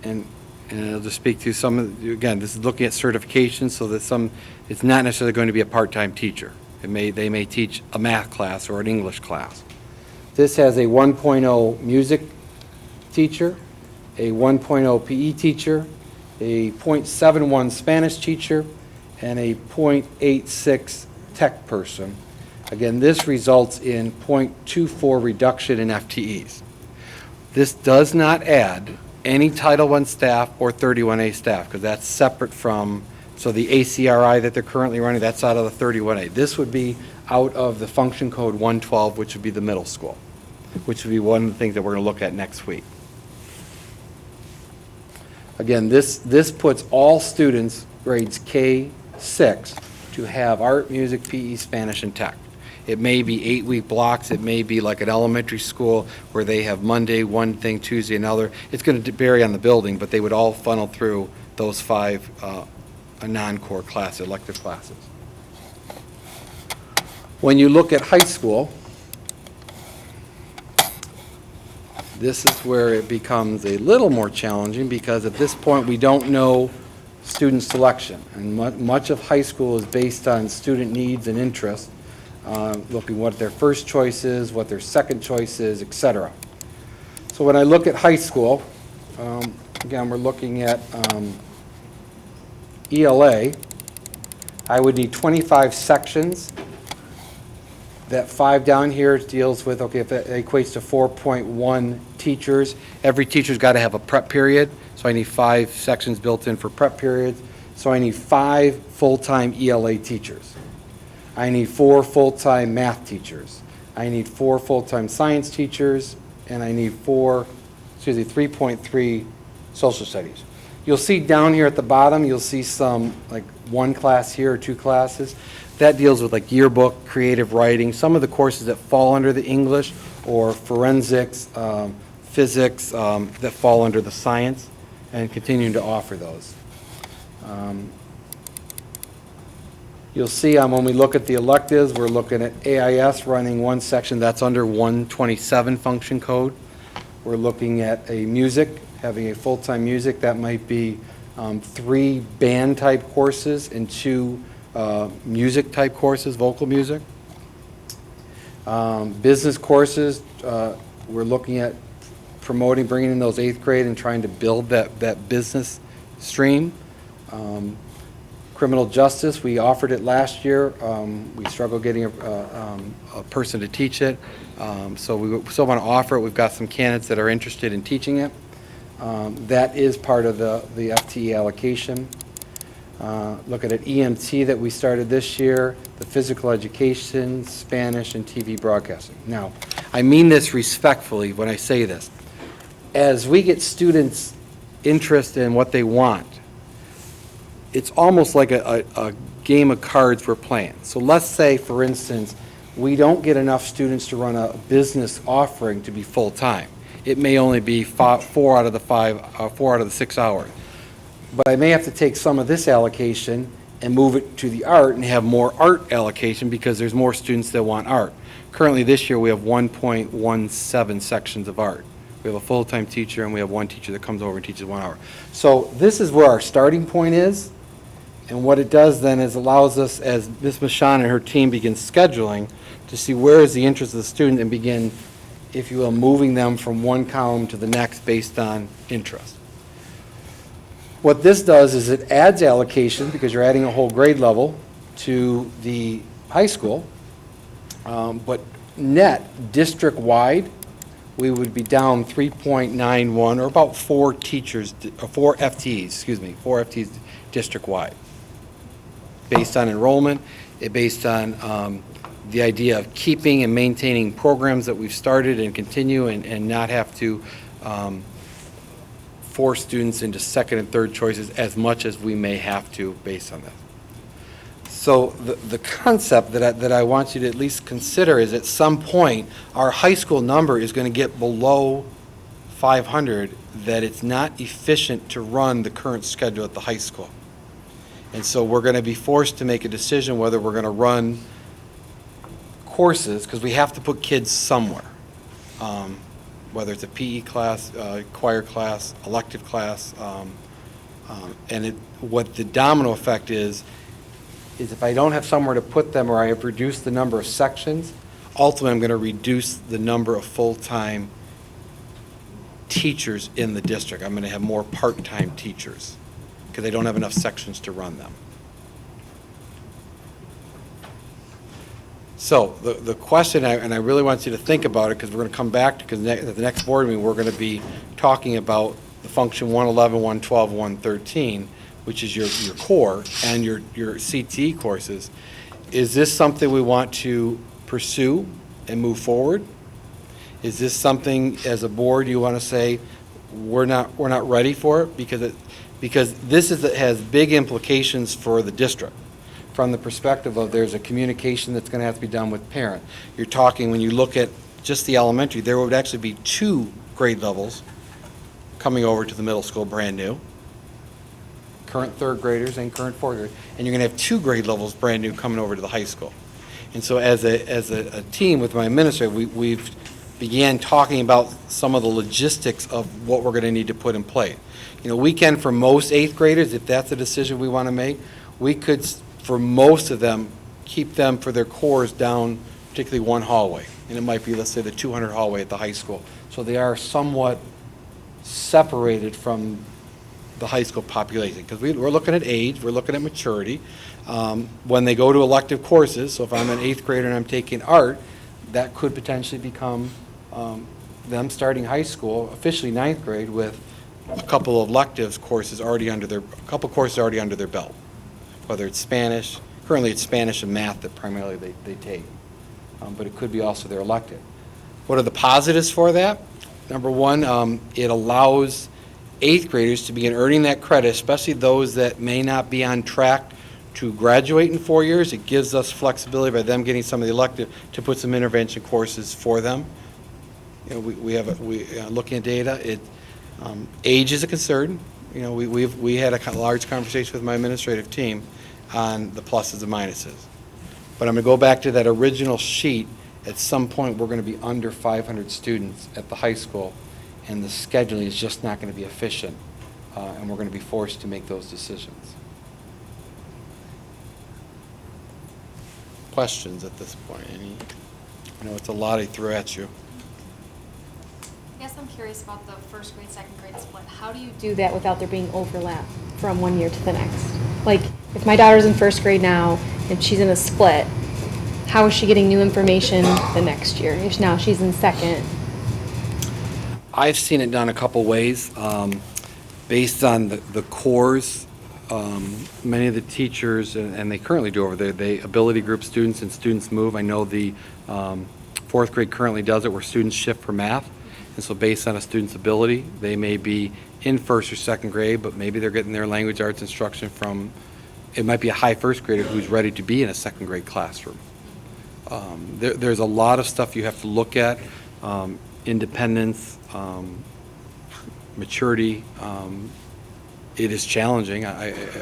And I'll just speak to some of, again, this is looking at certification, so that it's not necessarily going to be a part-time teacher. They may teach a math class or an English class. This has a 1.0 music teacher, a 1.0 PE teacher, a .71 Spanish teacher, and a .86 tech person. Again, this results in .24 reduction in FTEs. This does not add any Title I staff or 31A staff, because that's separate from, so the ACRI that they're currently running, that's out of the 31A. This would be out of the function code 112, which would be the middle school, which would be one of the things that we're going to look at next week. Again, this puts all students, grades K-6, to have art, music, PE, Spanish, and tech. It may be 8-week blocks. It may be like an elementary school where they have Monday one thing, Tuesday another. It's going to vary on the building, but they would all funnel through those 5 non-core classes, elective classes. When you look at high school, this is where it becomes a little more challenging, because at this point we don't know student selection, and much of high school is based on student needs and interests, looking what their first choice is, what their second choice is, etc. So when I look at high school, again, we're looking at ELA. I would need 25 sections. That 5 down here deals with, okay, if that equates to 4.1 teachers, every teacher's got to have a prep period, so I need 5 sections built in for prep periods. So I need 5 full-time ELA teachers. I need 4 full-time math teachers. I need 4 full-time science teachers, and I need 3.3 social studies. You'll see down here at the bottom, you'll see some, like 1 class here or 2 classes. That deals with like yearbook, creative writing, some of the courses that fall under the English, or forensics, physics, that fall under the science, and continuing to offer those. You'll see when we look at the electives, we're looking at AIS running 1 section, that's under 127 function code. We're looking at a music, having a full-time music, that might be 3 band type courses and 2 music type courses, vocal music. Business courses, we're looking at promoting, bringing in those 8th grade and trying to build that business stream. Criminal justice, we offered it last year. We struggled getting a person to teach it. So we still want to offer it. We've got some candidates that are interested in teaching it. That is part of the FTE allocation. Looking at EMT that we started this year, the physical education, Spanish, and TV broadcasting. Now, I mean this respectfully when I say this. As we get students interested in what they want, it's almost like a game of cards we're playing. So let's say, for instance, we don't get enough students to run a business offering to be full-time. It may only be 4 out of the 6 hours. But I may have to take some of this allocation and move it to the art and have more art allocation because there's more students that want art. Currently this year we have 1.17 sections of art. We have a full-time teacher and we have one teacher that comes over and teaches 1 hour. So this is where our starting point is. And what it does then is allows us, as Ms. Michon and her team begin scheduling, to see where is the interest of the student and begin, if you will, moving them from one column to the next based on interest. What this does is it adds allocation because you're adding a whole grade level to the high school, but net, district-wide, we would be down 3.91, or about 4 teachers, 4 FTEs district-wide, based on enrollment, based on the idea of keeping and maintaining programs that we've started and continue and not have to force students into second and third choices as much as we may have to based on that. So the concept that I want you to at least consider is at some point our high school number is going to get below 500, that it's not efficient to run the current schedule at the high school. And so we're going to be forced to make a decision whether we're going to run courses, because we have to put kids somewhere. Whether it's a PE class, choir class, elective class, and what the domino effect is if I don't have somewhere to put them or I have reduced the number of sections, ultimately I'm going to reduce the number of full-time teachers in the district. I'm going to have more part-time teachers because I don't have enough sections to run them. So the question, and I really want you to think about it because we're going to come back to, because at the next board meeting we're going to be talking about the function 111, 112, 113, which is your core and your CTE courses. Is this something we want to pursue and move forward? Is this something as a board you want to say we're not ready for it because this has big implications for the district? From the perspective of there's a communication that's going to have to be done with parent. You're talking, when you look at just the elementary, there would actually be 2 grade levels coming over to the middle school brand new. Current 3rd graders and current 4th graders. And you're going to have 2 grade levels brand new coming over to the high school. And so as a team with my administrator, we've began talking about some of the logistics of what we're going to need to put in place. You know, we can, for most 8th graders, if that's a decision we want to make, we could, for most of them, keep them for their cores down, particularly one hallway. And it might be, let's say, the 200 hallway at the high school. So they are somewhat separated from the high school population. Because we're looking at age, we're looking at maturity. When they go to elective courses, so if I'm an 8th grader and I'm taking art, that could potentially become them starting high school, officially 9th grade, with a couple of electives courses already under their belt. Whether it's Spanish, currently it's Spanish and math that primarily they take, but it could be also their elective. What are the positives for that? Number one, it allows 8th graders to begin earning that credit, especially those that may not be on track to graduate in 4 years. It gives us flexibility by them getting some of the elective to put some intervention courses for them. You know, we looking at data. Age is a concern. You know, we had a large conversation with my administrative team on the pluses and minuses. But I'm going to go back to that original sheet. At some point, we're going to be under 500 students at the high school, and the scheduling is just not going to be efficient, and we're going to be forced to make those decisions. Questions at this point? Any? It's a lot he threw at you. I guess I'm curious about the first grade, second grade split. How do you Do that without there being overlap from one year to the next. Like, if my daughter's in first grade now and she's in a split, how is she getting new information the next year? If now she's in second. I've seen it done a couple ways. Based on the cores, many of the teachers, and they currently do over there, they ability group students and students move. I know the fourth grade currently does it where students shift for math. And so based on a student's ability, they may be in first or second grade, but maybe they're getting their language arts instruction from, it might be a high first grader who's ready to be in a second grade classroom. There's a lot of stuff you have to look at, independence, maturity. It is challenging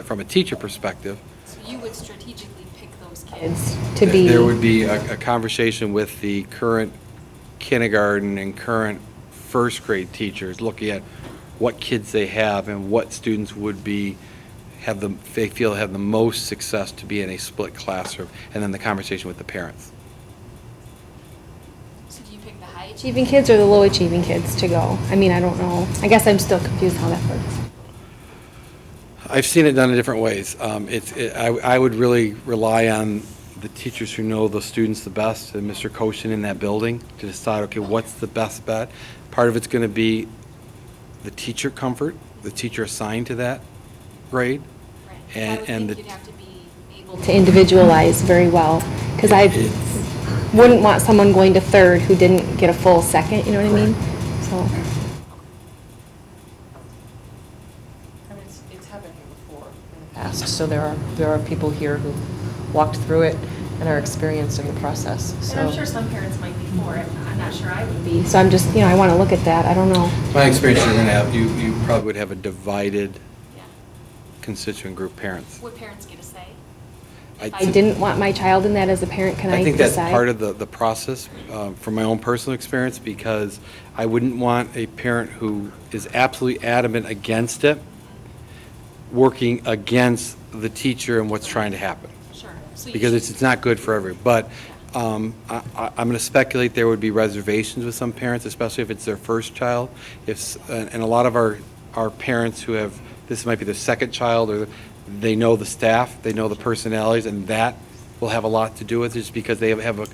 from a teacher perspective. So you would strategically pick those kids? To be. There would be a conversation with the current kindergarten and current first grade teachers looking at what kids they have and what students would be they feel have the most success to be in a split classroom, and then the conversation with the parents. So do you pick the high Achieving kids or the low achieving kids to go? I mean, I don't know. I guess I'm still confused how that works. I've seen it done in different ways. I would really rely on the teachers who know the students the best, and Mr. Koshin in that building, to decide, okay, what's the best bet? Part of it's going to be the teacher comfort, the teacher assigned to that grade. Right. I would think you'd have to be able To individualize very well, because I wouldn't want someone going to third who didn't get a full second, you know what I mean? So, I mean, it's happened here before in the past, so there are people here who walked through it and are experienced in the process, so. and I'm sure some parents might be for it. I'm not sure I would be. So I'm just, I want to look at that. I don't know. My experience, you're going to have, you probably would have a divided Yeah. constituent group parents. Would parents get a say? I didn't want my child in that as a parent. Can I think decide? that's part of the process, from my own personal experience, because I wouldn't want a parent who is absolutely adamant against it, working against the teacher and what's trying to happen. Sure. So Because it's not good for everyone. But I'm going to speculate there would be reservations with some parents, especially if it's their first child. And a lot of our parents who have, this might be their second child, or they know the staff, they know the personalities, and that will have a lot to do with it, just because they have a,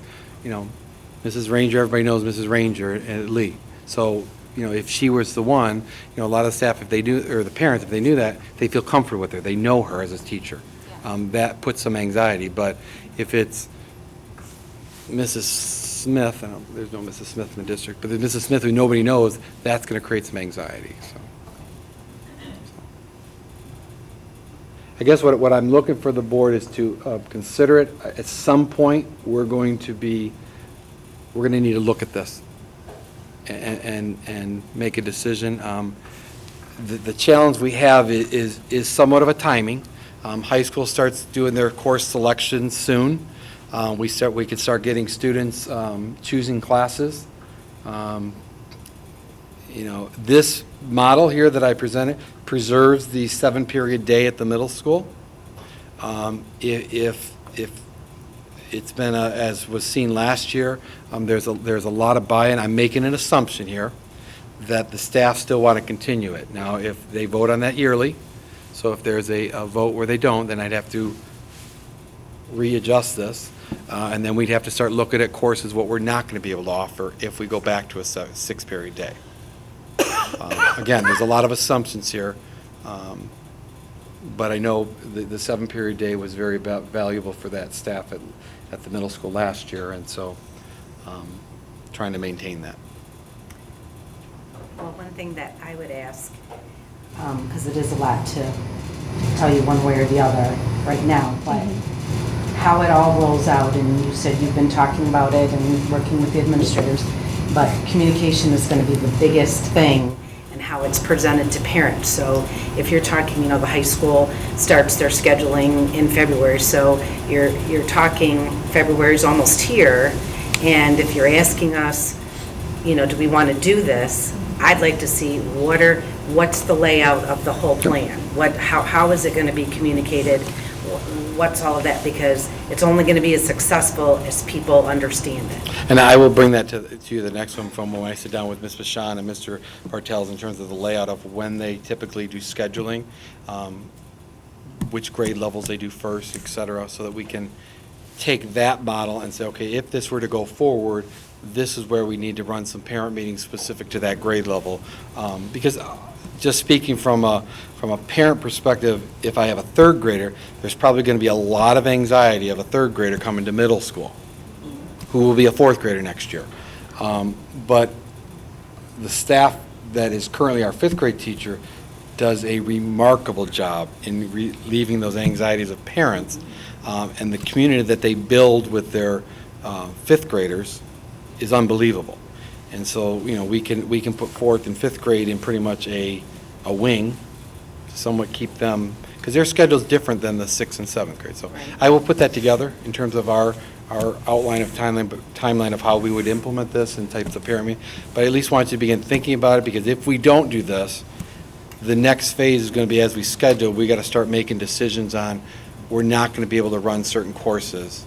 Mrs. Ranger, everybody knows Mrs. Ranger at Lee. So, if she was the one, a lot of the staff, if they knew, or the parents, if they knew that, they feel comfortable with her. They know her as a teacher. Yeah. That puts some anxiety. But if it's Mrs. Smith, there's no Mrs. Smith in the district, but the Mrs. Smith who nobody knows, that's going to create some anxiety. So. I guess what I'm looking for the board is to consider it. At some point, we're going to need to look at this and make a decision. The challenge we have is somewhat of a timing. High school starts doing their course selection soon. We could start getting students choosing classes. This model here that I presented preserves the 7-period day at the middle school. If it's been, as was seen last year, there's a lot of buy-in. I'm making an assumption here that the staff still want to continue it. Now, if they vote on that yearly, so if there's a vote where they don't, then I'd have to readjust this, and then we'd have to start looking at courses, what we're not going to be able to offer if we go back to a 6-period day. Again, there's a lot of assumptions here, but I know the 7-period day was very valuable for that staff at the middle school last year, and so trying to maintain that. Well, one thing that I would ask, because it is a lot to tell you one way or the other right now, but how it all rolls out, and you said you've been talking about it and working with the administrators, but communication is going to be the biggest thing, and how it's presented to parents. So if you're talking, the high school starts their scheduling in February, so you're talking February's almost here, and if you're asking us, do we want to do this? I'd like to see what's the layout of the whole plan? How is it going to be communicated? what's all of that? Because it's only going to be as successful as people understand it. And I will bring that to you, the next one, from when I sit down with Ms. Bashan and Mr. Bartels in terms of the layout of when they typically do scheduling, which grade levels they do first, et cetera, so that we can take that model and say, okay, if this were to go forward, this is where we need to run some parent meetings specific to that grade level. Because just speaking from a parent perspective, if I have a third grader, there's probably going to be a lot of anxiety of a third grader coming to middle school, who will be a fourth grader next year. But the staff that is currently our fifth grade teacher does a remarkable job in relieving those anxieties of parents, and the community that they build with their fifth graders is unbelievable. And so, you know, we can put forth in fifth grade in pretty much a wing to somewhat keep them, because their schedule is different than the sixth and seventh grade. So I will put that together in terms of our outline of timeline of how we would implement this and types of parent meeting. But I at least want you to begin thinking about it, because if we don't do this, the next phase is going to be, as we schedule, we got to start making decisions on, we're not going to be able to run certain courses,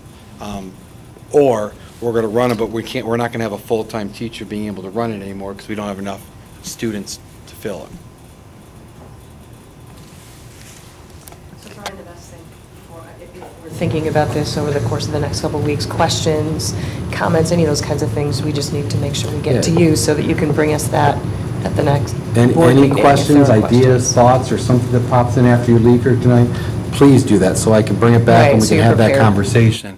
or we're going to run it, but we're not going to have a full-time teacher being able to run it anymore because we don't have enough students to fill it. So probably the best thing if we're thinking about this over the course of the next couple of weeks, questions, comments, any of those kinds of things, we just need to make sure we get to you so that you can bring us that at the next board Any meeting, questions, if there are ideas, questions. thoughts, or something that pops in after you leave here tonight, please do that so I can bring it back Right, and we so can you're have that prepared. conversation.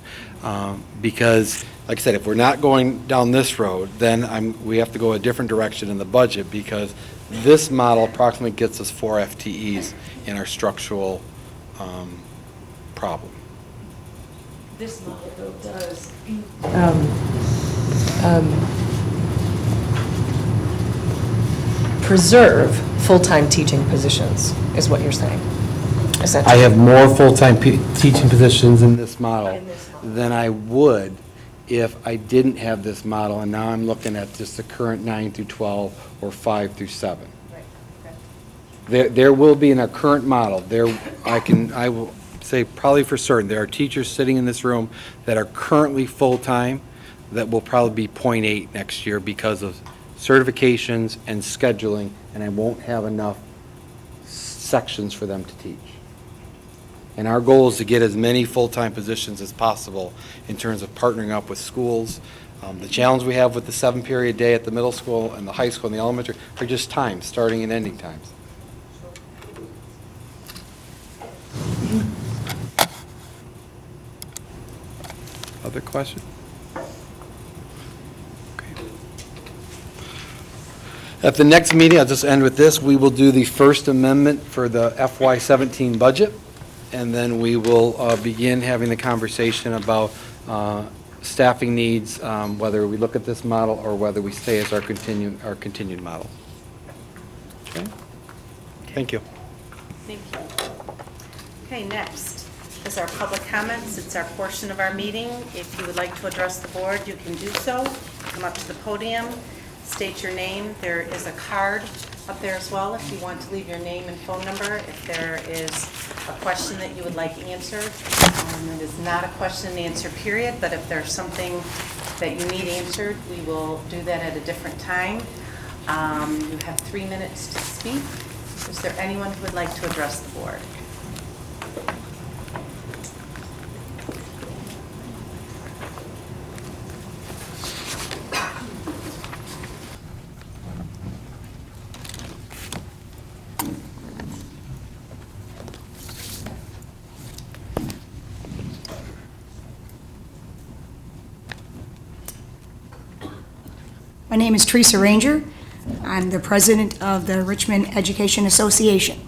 Because, like I said, if we're not going down this road, then we have to go a different direction in the budget, because this model approximately gets us 4 FTEs in our structural problem. This model, though, does preserve full-time teaching positions, is what you're saying, essentially. I have more full-time teaching positions in this model than I would if I didn't have this model, and now I'm looking at just the current 9 through 12 or 5 through 7. Right, okay. There will be in our current model, I will say probably for certain, there are teachers sitting in this room that are currently full-time that will probably be 0.8 next year because of certifications and scheduling, and I won't have enough sections for them to teach. And our goal is to get as many full-time positions as possible in terms of partnering up with schools. The challenge we have with the 7-period day at the middle school and the high school and the elementary are just times, starting and ending times. Other questions? Okay. At the next meeting, I'll just end with this, we will do the first amendment for the FY17 budget, and then we will begin having the conversation about staffing needs, whether we look at this model or whether we stay as our continued model. Okay? Thank you. Thank you. Okay, next is our public comments. It's our portion of our meeting. If you would like to address the board, you can do so. Come up to the podium, state your name. There is a card up there as well if you want to leave your name and phone number. If there is a question that you would like answered, it is not a question and answer period, but if there's something that you need answered, we will do that at a different time. You have 3 minutes to speak. Is there anyone who would like to address the board? My name is Teresa Ranger. I'm the president of the Richmond Education Association.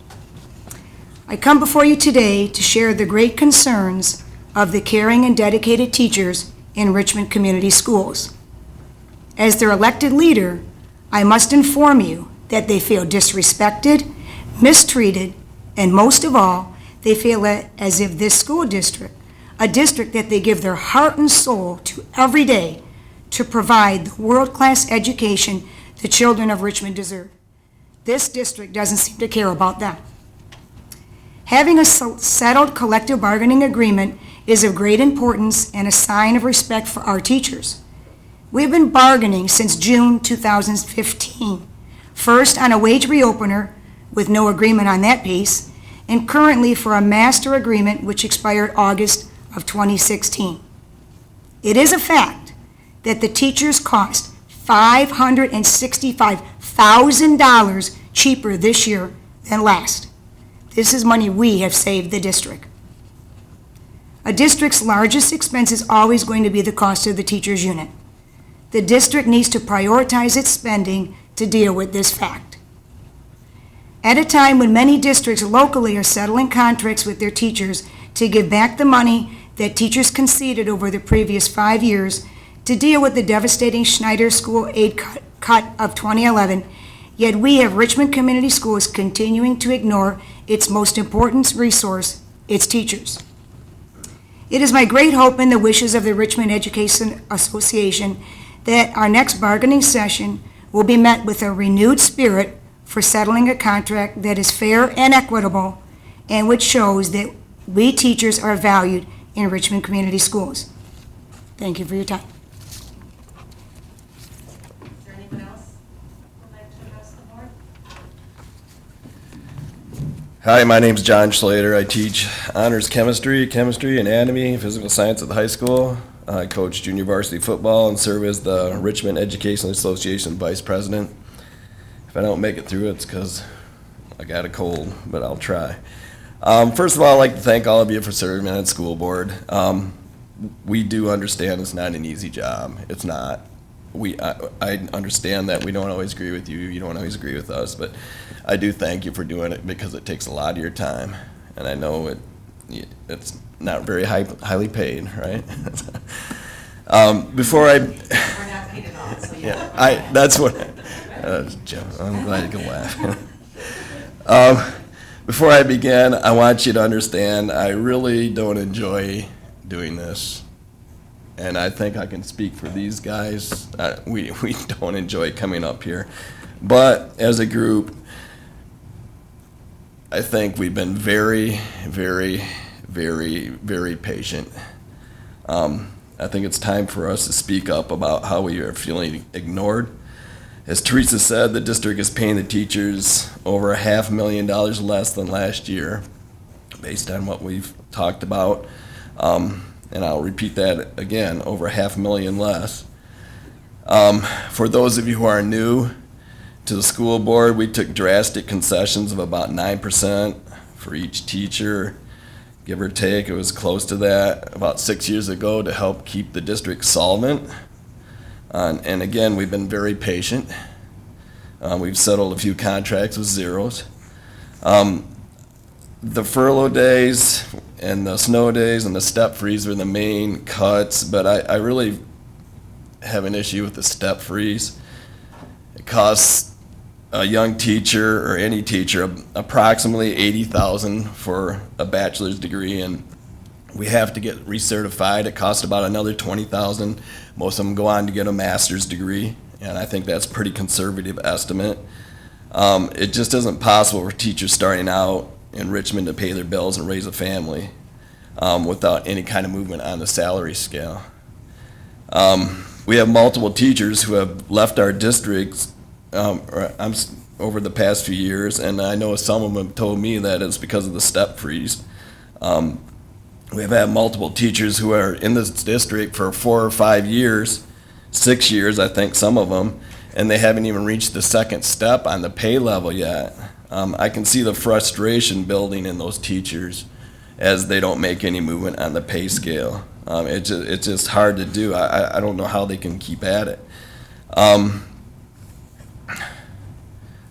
I come before you today to share the great concerns of the caring and dedicated teachers in Richmond Community Schools. As their elected leader, I must inform you that they feel disrespected, mistreated, and most of all, they feel as if this school district, a district that they give their heart and soul to every day, to provide the world-class education the children of Richmond deserve. This district doesn't seem to care about them. Having a settled collective bargaining agreement is of great importance and a sign of respect for our teachers. We've been bargaining since June 2015, first on a wage reopener with no agreement on that piece, and currently for a master agreement which expired August of 2016. It is a fact that the teachers cost $565,000 cheaper this year than last. This is money we have saved the district. A district's largest expense is always going to be the cost of the teacher's unit. The district needs to prioritize its spending to deal with this fact. At a time when many districts locally are settling contracts with their teachers to give back the money that teachers conceded over the previous 5 years to deal with the devastating Schneider School aid cut of 2011, yet we have Richmond Community Schools continuing to ignore its most important resource, its teachers. It is my great hope and the wishes of the Richmond Education Association that our next bargaining session will be met with a renewed spirit for settling a contract that is fair and equitable and which shows that we teachers are valued in Richmond Community Schools. Thank you for your time. Is there anyone else who would like to address the board? Hi, my name's John Schlater. I teach honors chemistry, anatomy, physical science at the high school. I coach junior varsity football and serve as the Richmond Education Association vice president. If I don't make it through, it's because I got a cold, but I'll try. First of all, I'd like to thank all of you for serving on the school board. We do understand it's not an easy job. It's not. I understand that we don't always agree with you. You don't always agree with us, but I do thank you for doing it because it takes a lot of your time, and I know it's not very highly paid, right? Before I, We're not paid at all, so yeah. that's what. Joe, I'm glad you can laugh. Before I begin, I want you to understand I really don't enjoy doing this. And I think I can speak for these guys. We don't enjoy coming up here. But as a group, I think we've been very, very, very, very patient. I think it's time for us to speak up about how we are feeling ignored. As Teresa said, the district is paying the teachers over $500,000 less than last year, based on what we've talked about. And I'll repeat that again, over $500,000 less. For those of you who are new to the school board, we took drastic concessions of about 9% for each teacher, give or take. It was close to that about 6 years ago to help keep the district solvent. And again, we've been very patient. We've settled a few contracts with zeros. The furlough days and the snow days and the step freeze were the main cuts, but I really have an issue with the step freeze. It costs a young teacher or any teacher approximately $80,000 for a bachelor's degree, and we have to get recertified. It costs about another $20,000. Most of them go on to get a master's degree, and I think that's a pretty conservative estimate. It just isn't possible for teachers starting out in Richmond to pay their bills and raise a family without any kind of movement on the salary scale. We have multiple teachers who have left our districts over the past few years, and I know some of them have told me that it's because of the step freeze. We've had multiple teachers who are in this district for 4 or 5 years, 6 years, I think some of them, and they haven't even reached the second step on the pay level yet. I can see the frustration building in those teachers as they don't make any movement on the pay scale. It's just hard to do. I don't know how they can keep at it.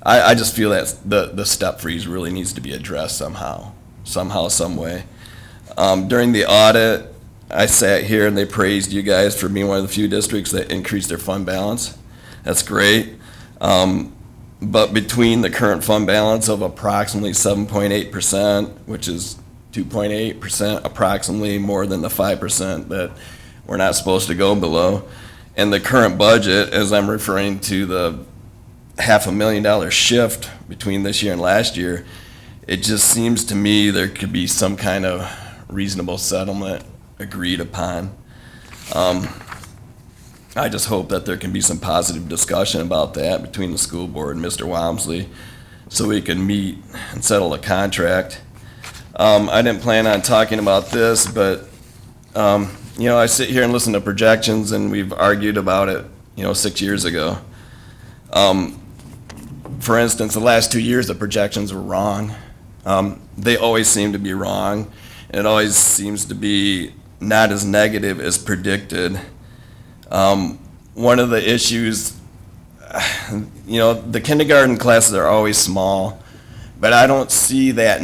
I just feel that the step freeze really needs to be addressed somehow, some way. During the audit, I sat here and they praised you guys for being one of the few districts that increased their fund balance. That's great. But between the current fund balance of approximately 7.8%, which is 2.8% approximately more than the 5% that we're not supposed to go below, and the current budget, as I'm referring to the $500,000 shift between this year and last year, it just seems to me there could be some kind of reasonable settlement agreed upon. I just hope that there can be some positive discussion about that between the school board and Mr. Walmsley so we can meet and settle a contract. I didn't plan on talking about this, but you know, I sit here and listen to projections, and we've argued about it, you know, 6 years ago. For instance, the last 2 years, the projections were wrong. They always seem to be wrong, and it always seems to be not as negative as predicted. One of the issues, you know, the kindergarten classes are always small, but I don't see that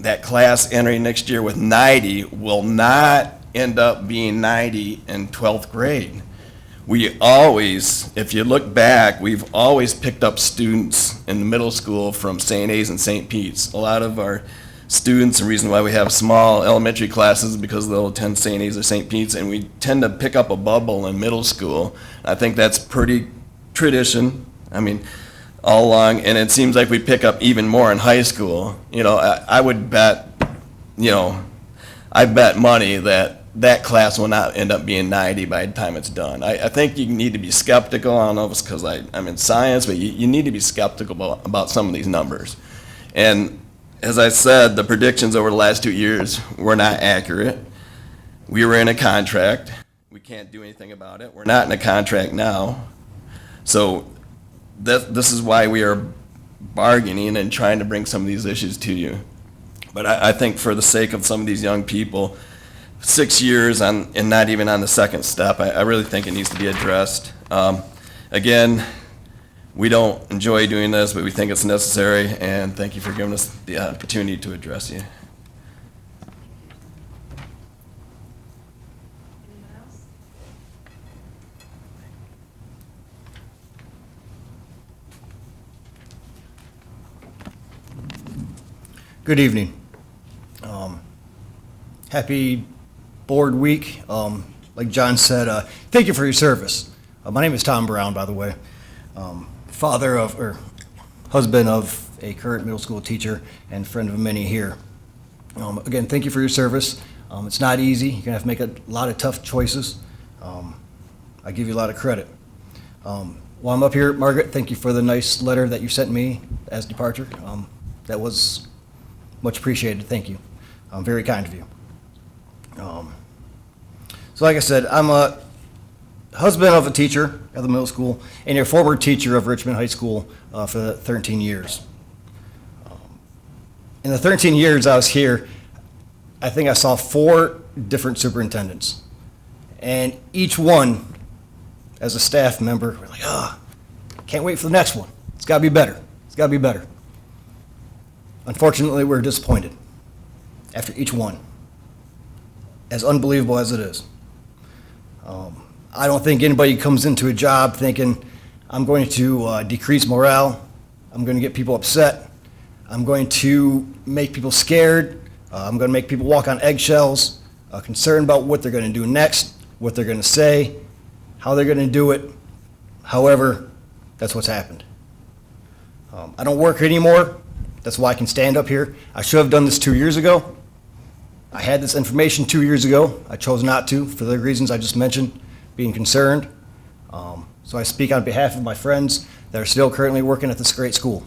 that class entering next year with 90 will not end up being 90 in 12th grade. We always, if you look back, we've always picked up students in the middle school from St. A's and St. Pete's. A lot of our students, the reason why we have small elementary classes is because they'll attend St. A's or St. Pete's, and we tend to pick up a bubble in middle school. I think that's pretty tradition, I mean, all along, and it seems like we pick up even more in high school. You know, I would bet, you know, I bet money that that class will not end up being 90 by the time it's done. I think you need to be skeptical. I don't know if it's because I'm in science, but you need to be skeptical about some of these numbers. And as I said, the predictions over the last 2 years were not accurate. We were in a contract. We can't do anything about it. We're not in a contract now. So this is why we are bargaining and trying to bring some of these issues to you. But I think for the sake of some of these young people, 6 years and not even on the second step, I really think it needs to be addressed. Again, we don't enjoy doing this, but we think it's necessary, and thank you for giving us the opportunity to address you. Good evening. Happy board week. Like John said, thank you for your service. My name is Tom Brown, by the way. Husband of a current middle school teacher and friend of many here. Again, thank you for your service. It's not easy. You're gonna have to make a lot of tough choices. I give you a lot of credit. While I'm up here, Margaret, thank you for the nice letter that you sent me as departure. That was much appreciated. Thank you. Very kind of you. So like I said, I'm a husband of a teacher at the middle school and a former teacher of Richmond High School for 13 years. In the 13 years I was here, I think I saw 4 different superintendents. And each one, as a staff member, we're like, can't wait for the next one. It's gotta be better. It's gotta be better. Unfortunately, we're disappointed after each one, as unbelievable as it is. I don't think anybody comes into a job thinking, I'm going to decrease morale, I'm going to get people upset, I'm going to make people scared, I'm going to make people walk on eggshells, concerned about what they're going to do next, what they're going to say, how they're going to do it. However, that's what's happened. I don't work anymore. That's why I can stand up here. I should have done this 2 years ago. I had this information 2 years ago. I chose not to for the reasons I just mentioned, being concerned. So I speak on behalf of my friends that are still currently working at this great school.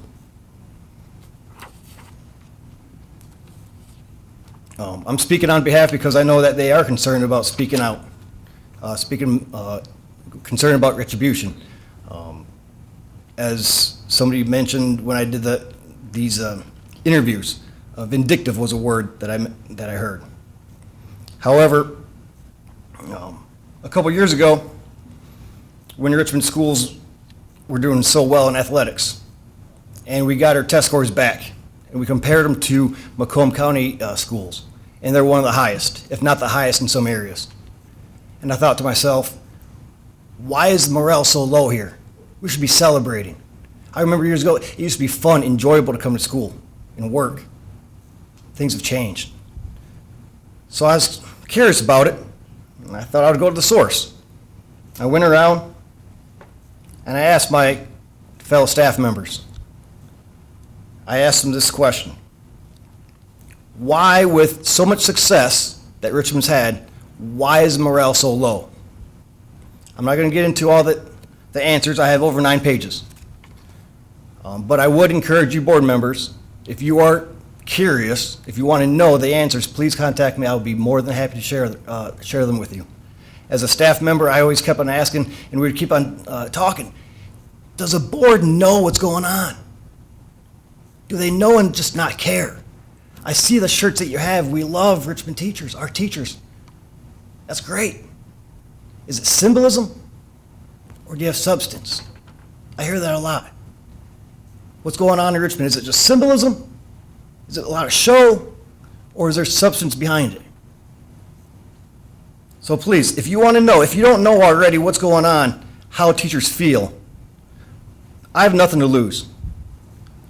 I'm speaking on behalf because I know that they are concerned about speaking out, concerned about retribution. As somebody mentioned when I did these interviews, vindictive was a word that I heard. However, a couple years ago, when Richmond schools were doing so well in athletics, and we got our test scores back, and we compared them to Macomb County schools, and they're one of the highest, if not the highest in some areas. And I thought to myself, why is the morale so low here? We should be celebrating. I remember years ago, it used to be fun, enjoyable to come to school and work. Things have changed. So I was curious about it, and I thought I would go to the source. I went around, and I asked my fellow staff members. I asked them this question. why, with so much success that Richmond's had, why is morale so low? I'm not going to get into all the answers. I have over 9 pages. But I would encourage you board members, if you are curious, if you want to know the answers, please contact me. I would be more than happy to share them with you. As a staff member, I always kept on asking, and we'd keep on talking, does a board know what's going on? Do they know and just not care? I see the shirts that you have. We love Richmond teachers, our teachers. That's great. Is it symbolism, or do you have substance? I hear that a lot. What's going on in Richmond? Is it just symbolism? Is it a lot of show, or is there substance behind it? So please, if you want to know, if you don't know already what's going on, how teachers feel, I have nothing to lose.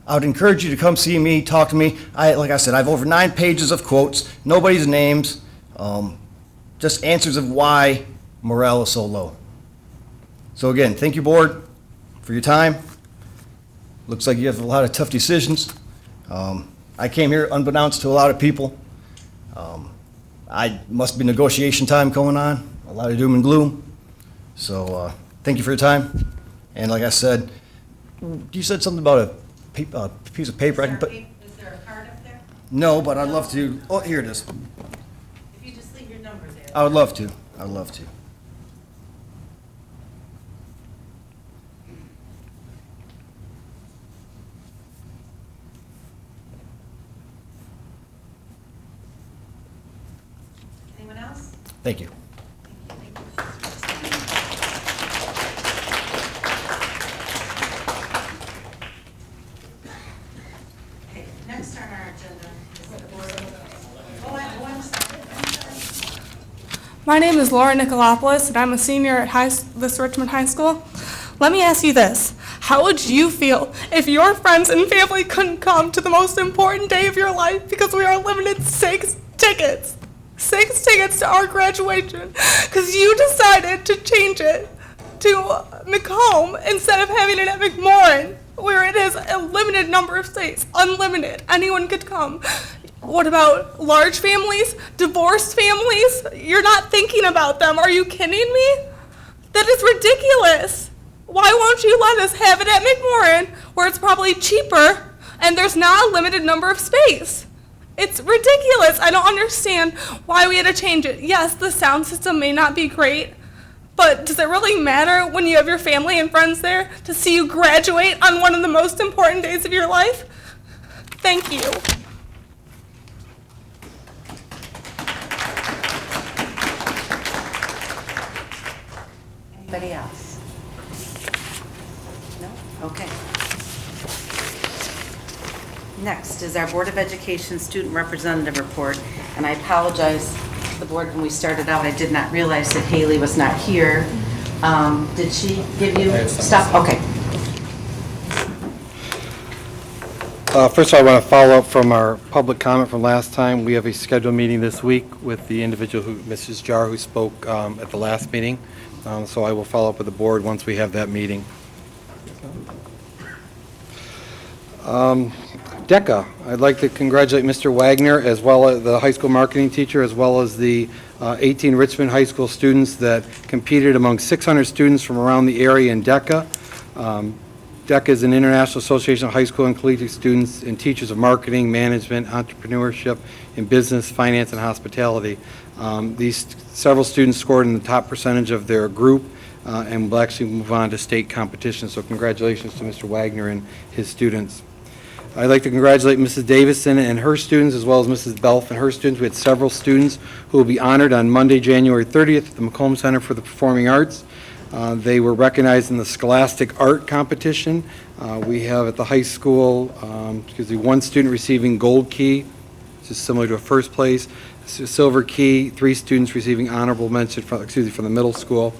I would encourage you to come see me, talk to me. Like I said, I have over 9 pages of quotes, nobody's names, just answers of why morale is so low. So again, thank you, board, for your time. Looks like you have a lot of tough decisions. I came here unbeknownst to a lot of people. I must be negotiation time going on, a lot of doom and gloom. So thank you for your time. And like I said, you said something about a piece of paper I can put. Is there a card up there? No, but I'd love to. Oh, here it is. If you just leave your number there. I would love to. I would love to. Anyone else? Thank you. Okay, next on our agenda is the board. I'm sorry. My name is Laura Nicolopoulos, and I'm a senior at this Richmond High School. Let me ask you this. How would you feel if your friends and family couldn't come to the most important day of your life because we are limited 6 tickets? 6 tickets to our graduation because you decided to change it to Macomb instead of having it at McMorran, where it is a limited number of seats, unlimited. Anyone could come. What about large families, divorced families? You're not thinking about them. Are you kidding me? That is ridiculous. Why won't you let us have it at McMorran, where it's probably cheaper and there's not a limited number of space? It's ridiculous. I don't understand why we had to change it. Yes, the sound system may not be great, but does it really matter when you have your family and friends there to see you graduate on one of the most important days of your life? Thank you. Anybody else? No? Okay. Next is our Board of Education Student Representative Report, and I apologize to the board when we started out. I did not realize that Haley was not here. Did she give you stuff? Okay. First of all, I want to follow up from our public comment from last time. We have a scheduled meeting this week with the individual, Mrs. Jar, who spoke at the last meeting. So I will follow up with the board once we have that meeting. DECA, I'd like to congratulate Mr. Wagner, as well as the high school marketing teacher, as well as the 18 Richmond High School students that competed among 600 students from around the area in DECA. DECA is an international association of high school and collegiate students and teachers of marketing, management, entrepreneurship, and business, finance, and hospitality. These several students scored in the top percentage of their group and will actually move on to state competition. So congratulations to Mr. Wagner and his students. I'd like to congratulate Mrs. Davison and her students, as well as Mrs. Belf and her students. We had several students who will be honored on Monday, January 30th at the Macomb Center for the Performing Arts. They were recognized in the Scholastic Art Competition. We have at the high school, one student receiving Gold Key, which is similar to a first place, Silver Key, 3 students receiving honorable mention from the middle school.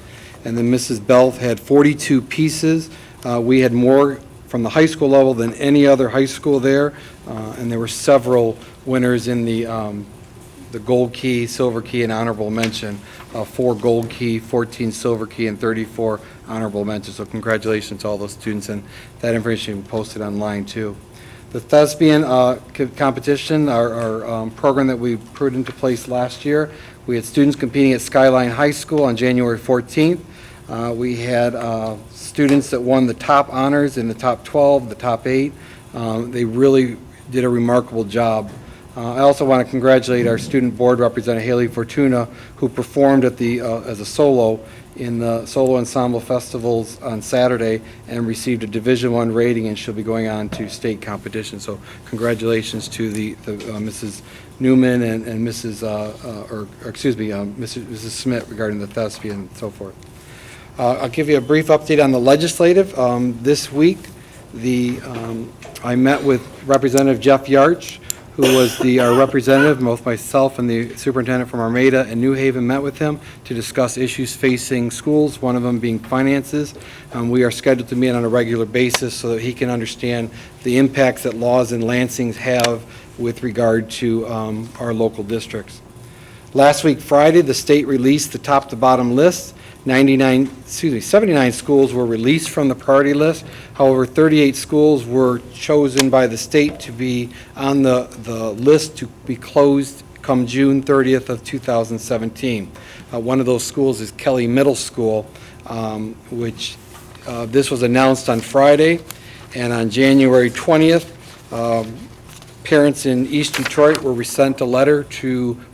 And then Mrs. Belf had 42 pieces. We had more from the high school level than any other high school there, and there were several winners in the Gold Key, Silver Key, and honorable mention. 4 Gold Key, 14 Silver Key, and 34 honorable mentions. So congratulations to all those students, and that information will be posted online too. The thespian competition, our program that we put into place last year, we had students competing at Skyline High School on January 14th. We had students that won the top honors in the top 12, the top 8. They really did a remarkable job. I also want to congratulate our student board representative, Haley Fortuna, who performed at the as a solo in the Solo Ensemble Festivals on Saturday and received a Division I rating, and she'll be going on to state competition. So congratulations to the Mrs. Newman and Mrs. Mrs. Smith regarding the thespian and so forth. I'll give you a brief update on the legislative. This week, I met with Representative Jeff Yarch, who was our representative. Both myself and the superintendent from Armada and New Haven met with him to discuss issues facing schools, one of them being finances. We are scheduled to meet on a regular basis so that he can understand the impacts that laws in Lansing have with regard to our local districts. Last week, Friday, the state released the top-to-bottom list. 79 schools were released from the priority list. However, 38 schools were chosen by the state to be on the list to be closed come June 30th of 2017. One of those schools is Kelly Middle School, which this was announced on Friday, and on January 20th, parents in East Detroit were sent a letter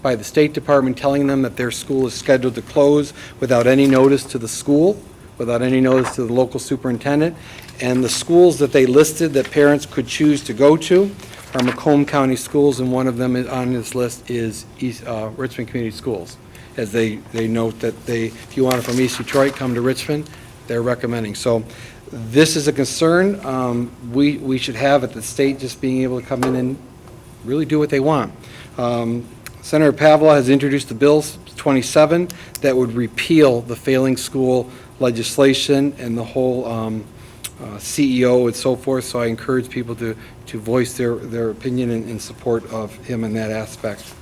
by the State Department telling them that their school is scheduled to close without any notice to the school, without any notice to the local superintendent. And the schools that they listed that parents could choose to go to are Macomb County schools, and one of them on this list is Richmond Community Schools. As they note that if you want it from East Detroit, come to Richmond, they're recommending. So this is a concern we should have at the state, just being able to come in and really do what they want. Senator Pavla has introduced the Bill 27 that would repeal the failing school legislation and the whole CEO and so forth, so I encourage people to voice their opinion in support of him in that aspect.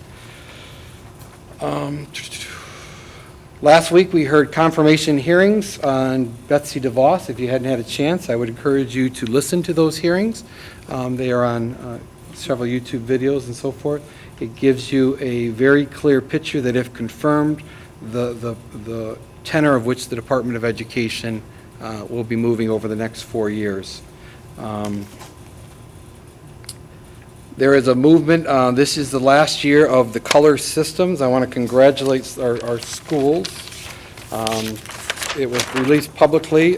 Last week, we heard confirmation hearings on Betsy DeVos. If you hadn't had a chance, I would encourage you to listen to those hearings. They are on several YouTube videos and so forth. It gives you a very clear picture that if confirmed, the tenor of which the Department of Education will be moving over the next 4 years. There is a movement, this is the last year of the color systems. I want to congratulate our schools. It was released publicly.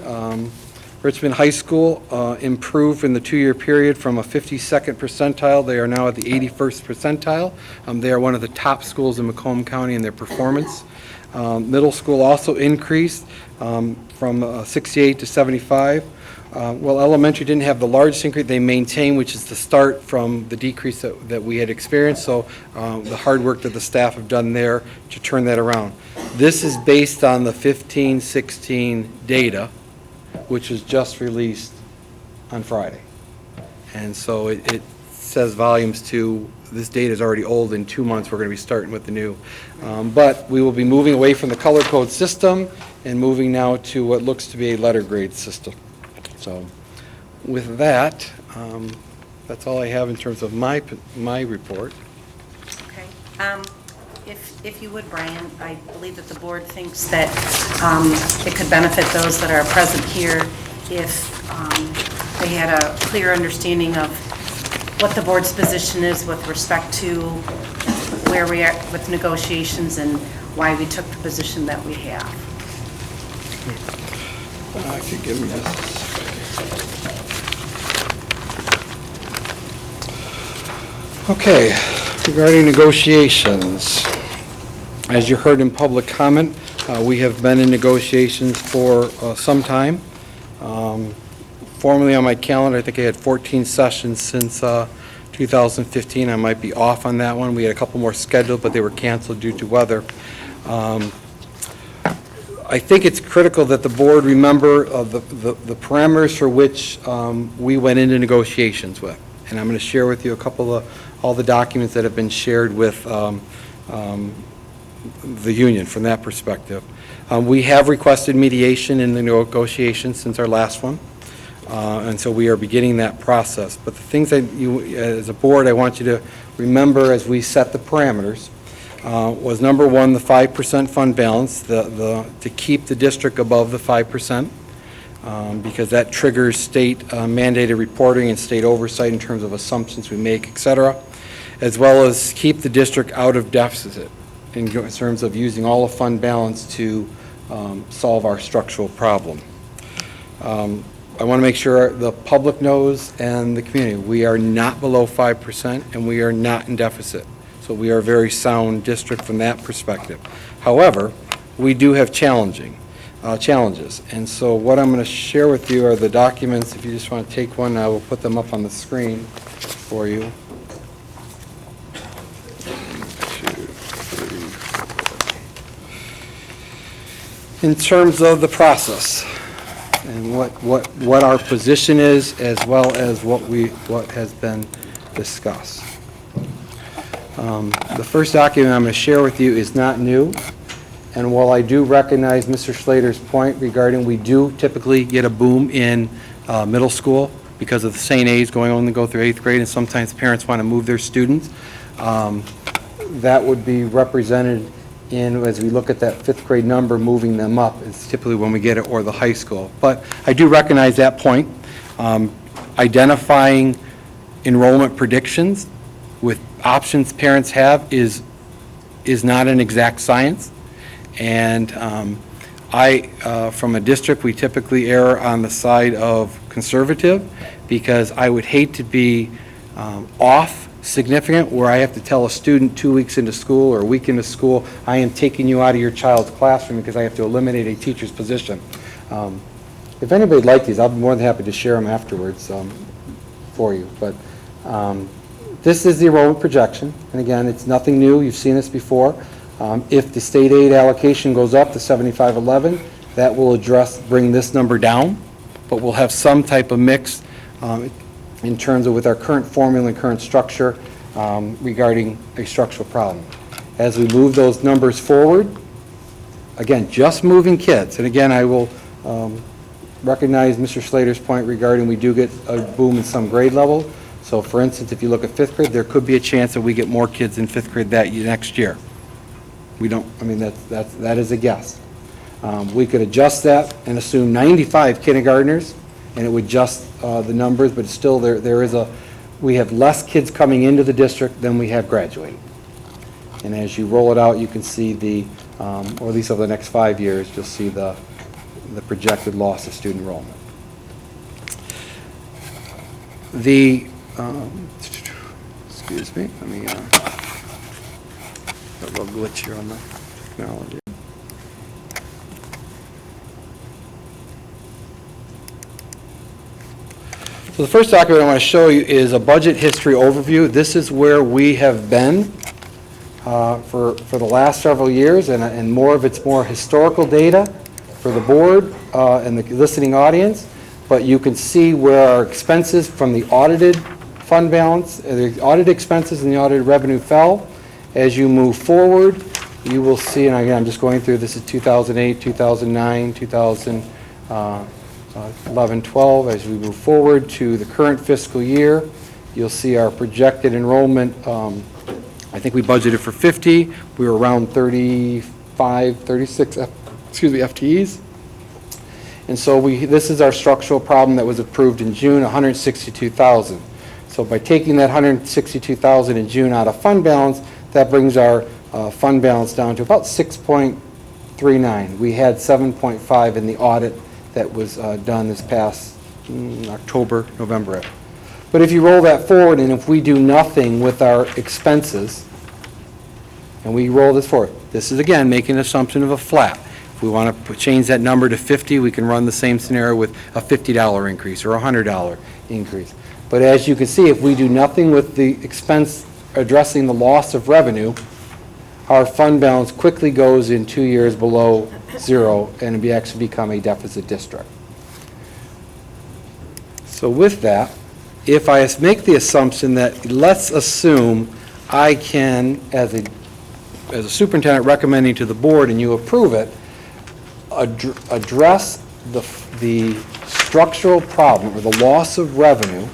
Richmond High School improved in the 2-year period from a 52nd percentile. They are now at the 81st percentile. They are one of the top schools in Macomb County in their performance. Middle school also increased from 68 to 75. Well, elementary didn't have the largest increase. They maintained, which is the start from the decrease that we had experienced. So the hard work that the staff have done there to turn that around. This is based on the 15-16 data, which was just released on Friday. And so it says volumes to, this data is already old. In 2 months, we're going to be starting with the new. But we will be moving away from the color code system and moving now to what looks to be a letter grade system. So with that, that's all I have in terms of my report. Okay. If you would, Brian, I believe that the board thinks that it could benefit those that are present here if they had a clear understanding of what the board's position is with respect to where we are with negotiations and why we took the position that we have. I could give them this. Okay, regarding negotiations, as you heard in public comment, we have been in negotiations for some time. Formally on my calendar, I think I had 14 sessions since 2015. I might be off on that one. We had a couple more scheduled, but they were canceled due to weather. I think it's critical that the board remember the parameters for which we went into negotiations with. And I'm going to share with you a couple of all the documents that have been shared with the union from that perspective. We have requested mediation in the negotiations since our last one. And so we are beginning that process. But the things that you, as a board, I want you to remember as we set the parameters was, number one, the 5% fund balance, to keep the district above the 5%, because that triggers state mandated reporting and state oversight in terms of assumptions we make, et cetera, as well as keep the district out of deficit in terms of using all of fund balance to solve our structural problem. I want to make sure the public knows and the community, we are not below 5% and we are not in deficit. So we are a very sound district from that perspective. However, we do have challenges. And so what I'm going to share with you are the documents. If you just want to take one, I will put them up on the screen for you. 1, 2, 3, 4. In terms of the process, and what our position is, as well as what has been discussed. The first document I'm going to share with you is not new, and while I do recognize Mr. Schlater's point regarding we do typically get a boom in middle school because of the St. A's going on to go through 8th grade, and sometimes parents want to move their students, that would be represented in, as we look at that 5th grade number, moving them up is typically when we get it, or the high school. But I do recognize that point. Identifying enrollment predictions with options parents have is not an exact science. And from a district, we typically err on the side of conservative, because I would hate to be off significant where I have to tell a student 2 weeks into school or a week into school, I am taking you out of your child's classroom because I have to eliminate a teacher's position. If anybody would like these, I'll be more than happy to share them afterwards for you. But this is the enrollment projection, and again, it's nothing new. You've seen this before. If the state aid allocation goes up to 7511, that will bring this number down, but we'll have some type of mix in terms of with our current formula and current structure regarding a structural problem. As we move those numbers forward, again, just moving kids, and again, I will recognize Mr. Schlater's point regarding we do get a boom in some grade level. So for instance, if you look at 5th grade, there could be a chance that we get more kids in 5th grade next year. We don't, I mean, that is a guess. We could adjust that and assume 95 kindergartners, and it would adjust the numbers, but still we have less kids coming into the district than we have graduating. And as you roll it out, you can see or at least over the next 5 years, you'll see the projected loss of student enrollment. Excuse me, let me, a little glitch here on the technology. So the first document I want to show you is a budget history overview. This is where we have been for the last several years, and more of it's more historical data for the board and the listening audience. But you can see where our expenses from the audited fund balance, the audited expenses and the audited revenue fell. As you move forward, you will see, and again, I'm just going through, this is 2008, 2009, 2011, 12. As we move forward to the current fiscal year, you'll see our projected enrollment. I think we budgeted for 50. We were around 35, 36, FTEs. And so this is our structural problem that was approved in June, 162,000. So by taking that 162,000 in June out of fund balance, that brings our fund balance down to about 6.39. We had 7.5 in the audit that was done this past October, November. But if you roll that forward, and if we do nothing with our expenses, and we roll this forward, this is again making an assumption of a flat. If we want to change that number to 50, we can run the same scenario with a $50 increase or a $100 increase. But as you can see, if we do nothing with the expense addressing the loss of revenue, our fund balance quickly goes in 2 years below zero, and we actually become a deficit district. So with that, if I make the assumption that, let's assume I can, as a superintendent recommending to the board and you approve it, address the structural problem or the loss of revenue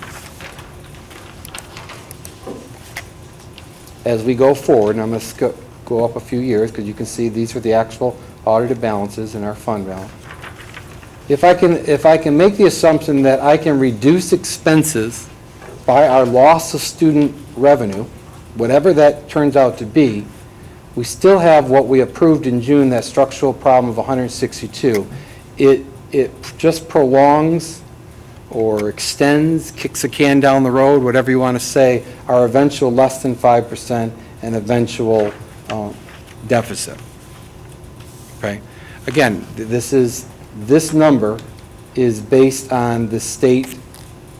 as we go forward, and I'm going to go up a few years because you can see these are the actual audited balances in our fund balance. If I can make the assumption that I can reduce expenses by our loss of student revenue, whatever that turns out to be, we still have what we approved in June, that structural problem of 162. It just prolongs or extends, kicks a can down the road, whatever you want to say, our eventual less than 5% and eventual deficit. Okay? Again, this number is based on the state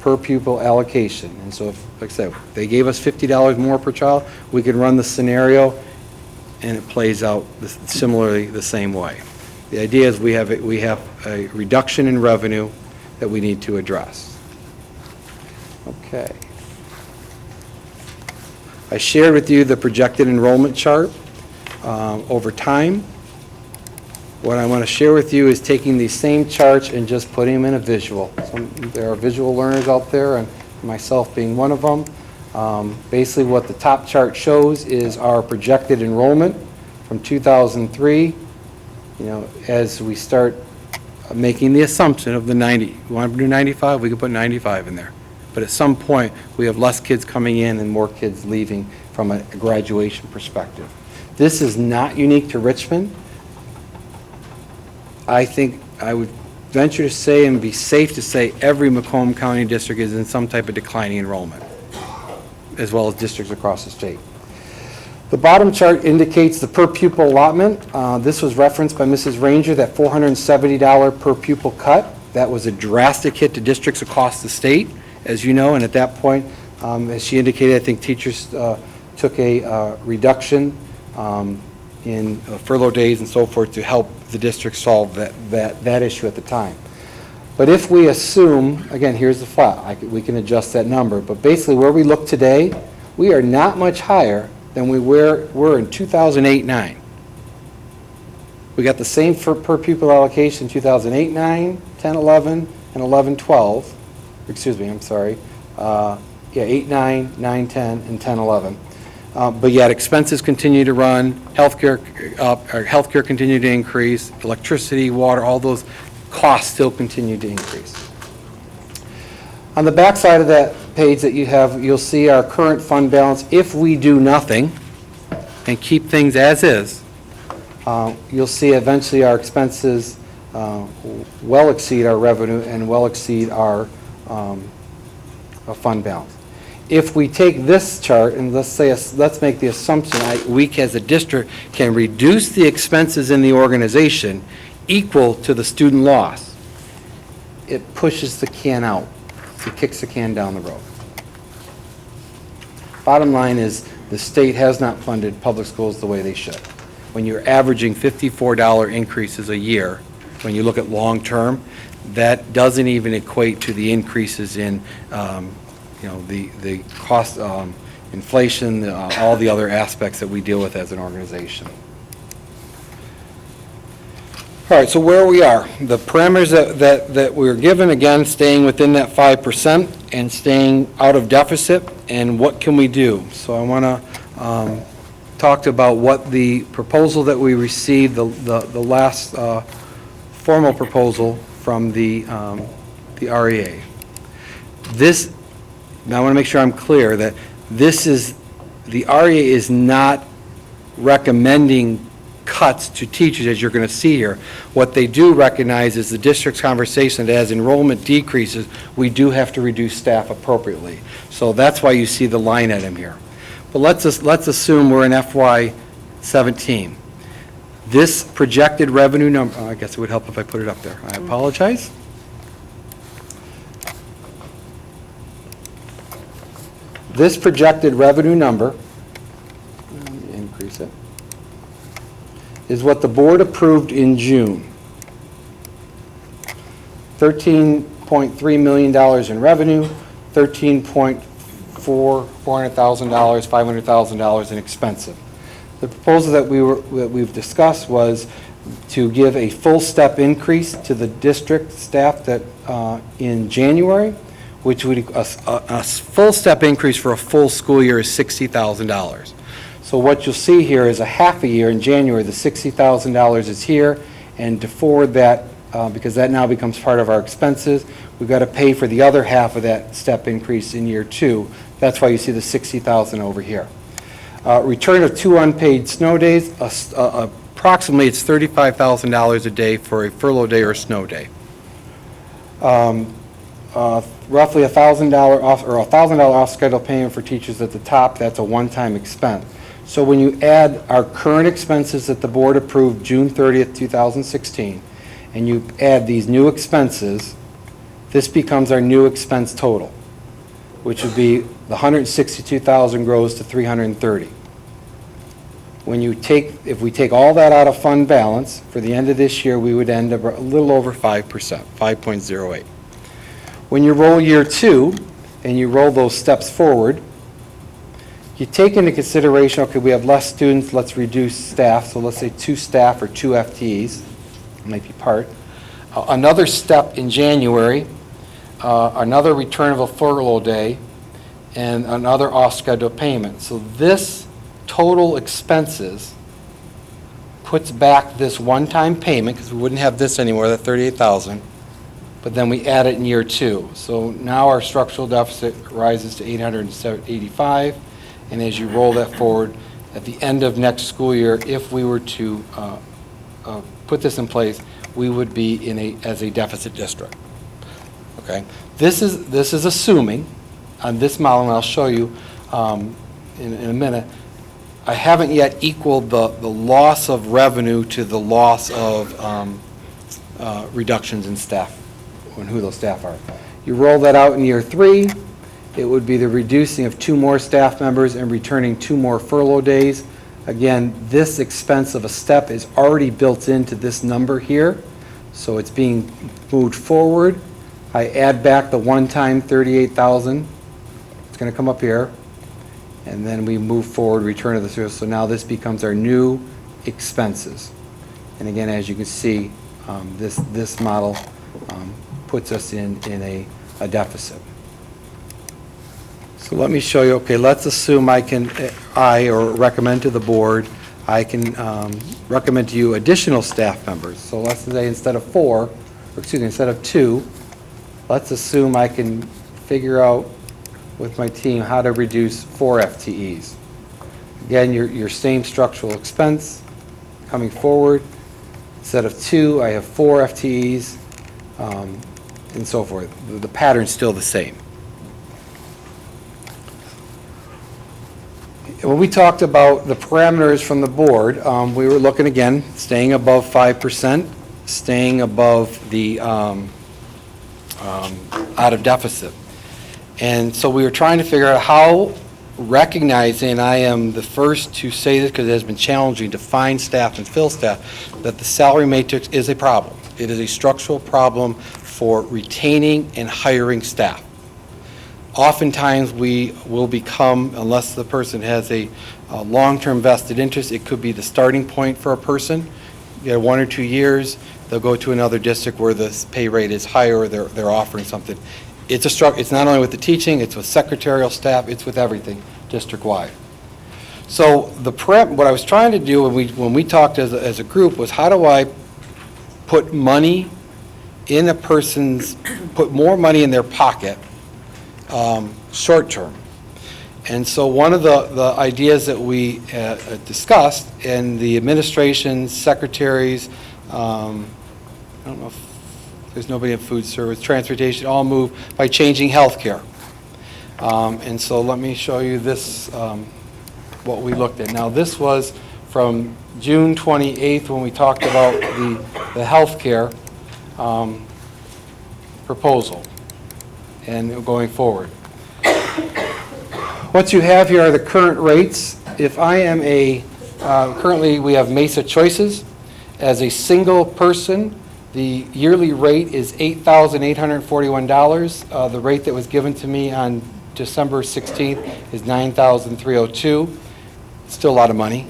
per pupil allocation. And so, if, like I said, if they gave us $50 more per child, we could run the scenario and it plays out similarly the same way. The idea is we have a reduction in revenue that we need to address. Okay. I shared with you the projected enrollment chart over time. What I want to share with you is taking these same charts and just putting them in a visual. There are visual learners out there, and myself being one of them. Basically what the top chart shows is our projected enrollment from 2003, as we start making the assumption of the 90. We want to do 95, we can put 95 in there. But at some point, we have less kids coming in and more kids leaving from a graduation perspective. This is not unique to Richmond. I think I would venture to say and be safe to say every Macomb County district is in some type of declining enrollment, as well as districts across the state. The bottom chart indicates the per pupil allotment. This was referenced by Mrs. Ranger, that $470 per pupil cut. That was a drastic hit to districts across the state, as you know, and at that point, as she indicated, I think teachers took a reduction in furlough days and so forth to help the district solve that issue at the time. But if we assume, again, here's the flat, we can adjust that number, but basically where we look today, we are not much higher than we were in 2008-9. We got the same per pupil allocation 2008-9, 10-11, and 11-12. Excuse me, I'm sorry. 8-9, 9-10, and 10-11. But yet expenses continue to run, healthcare continue to increase, electricity, water, all those costs still continue to increase. On the back side of that page that you have, you'll see our current fund balance. If we do nothing and keep things as is, you'll see eventually our expenses well exceed our revenue and well exceed our fund balance. If we take this chart and let's make the assumption we as a district can reduce the expenses in the organization equal to the student loss, it pushes the can out. It kicks the can down the road. Bottom line is the state has not funded public schools the way they should. When you're averaging $54 increases a year, when you look at long term, that doesn't even equate to the increases in the cost, inflation, all the other aspects that we deal with as an organization. All right, so where we are, the parameters that we're given, again, staying within that 5% and staying out of deficit, and what can we do? So I want to talk about what the proposal that we received, the last formal proposal from the REA. Now I want to make sure I'm clear that the REA is not recommending cuts to teachers, as you're going to see here. What they do recognize is the district's conversation that as enrollment decreases, we do have to reduce staff appropriately. So that's why you see the line item here. But let's assume we're in FY17. This projected revenue number, I guess it would help if I put it up there. I apologize. This projected revenue number, let me increase it, is what the board approved in June. $13.3 million in revenue, $13.400,000, $500,000 in expenses. The proposal that we've discussed was to give a full step increase to the district staff that, in January, which would, a full step increase for a full school year is $60,000. So what you'll see here is a half a year in January, the $60,000 is here, and to forward that, because that now becomes part of our expenses, we've got to pay for the other half of that step increase in year 2. That's why you see the $60,000 over here. Return of 2 unpaid snow days, approximately it's $35,000 a day for a furlough day or a snow day. Roughly $1,000 off, or $1,000 off-schedule payment for teachers at the top. That's a one-time expense. So when you add our current expenses that the board approved June 30th, 2016, and you add these new expenses, this becomes our new expense total, which would be the $162,000 grows to $330,000. When you take, if we take all that out of fund balance, for the end of this year, we would end up a little over 5%, 5.08. When you roll year 2, and you roll those steps forward, you take into consideration, okay, we have less students, let's reduce staff, so let's say 2 staff or 2 FTEs, might be part. Another step in January, another return of a furlough day, and another off-schedule payment. So this total expenses puts back this one-time payment, because we wouldn't have this anymore, that $38,000, but then we add it in year 2. So now our structural deficit rises to $885,000, and as you roll that forward, at the end of next school year, if we were to put this in place, we would be as a deficit district. Okay, this is assuming on this model, and I'll show you in a minute. I haven't yet equaled the loss of revenue to the loss of reductions in staff and who those staff are. You roll that out in year 3, it would be the reducing of 2 more staff members and returning 2 more furlough days. Again, this expense of a step is already built into this number here, so it's being moved forward. I add back the one-time $38,000. It's going to come up here, and then we move forward, return of the service. So now this becomes our new expenses. And again, as you can see, this model puts us in a deficit. So let me show you, okay, let's assume or recommend to the board, I can recommend to you additional staff members. So let's say instead of 2, let's assume I can figure out with my team how to reduce 4 FTEs. Again, your same structural expense coming forward. Instead of 2, I have 4 FTEs, and so forth. The pattern's still the same. When we talked about the parameters from the board, we were looking again, staying above 5%, staying above the out of deficit. And so we were trying to figure out how, recognizing I am the first to say this because it has been challenging to find staff and fill staff, that the salary matrix is a problem. It is a structural problem for retaining and hiring staff. Oftentimes we will become, unless the person has a long-term vested interest, it could be the starting point for a person. You have 1 or 2 years, they'll go to another district where the pay rate is higher, or they're offering something. It's not only with the teaching, it's with secretarial staff, it's with everything district-wide. So what I was trying to do when we talked as a group was, how do I put money in put more money in their pocket short term? And so one of the ideas that we discussed, and the administration, secretaries, I don't know if there's nobody in food service, transportation, all move by changing healthcare. And so let me show you this, what we looked at. Now this was from June 28th when we talked about the healthcare proposal and going forward. What you have here are the current rates. If I am currently we have Mesa Choices. As a single person, the yearly rate is $8,841. The rate that was given to me on December 16th is $9,302. Still a lot of money.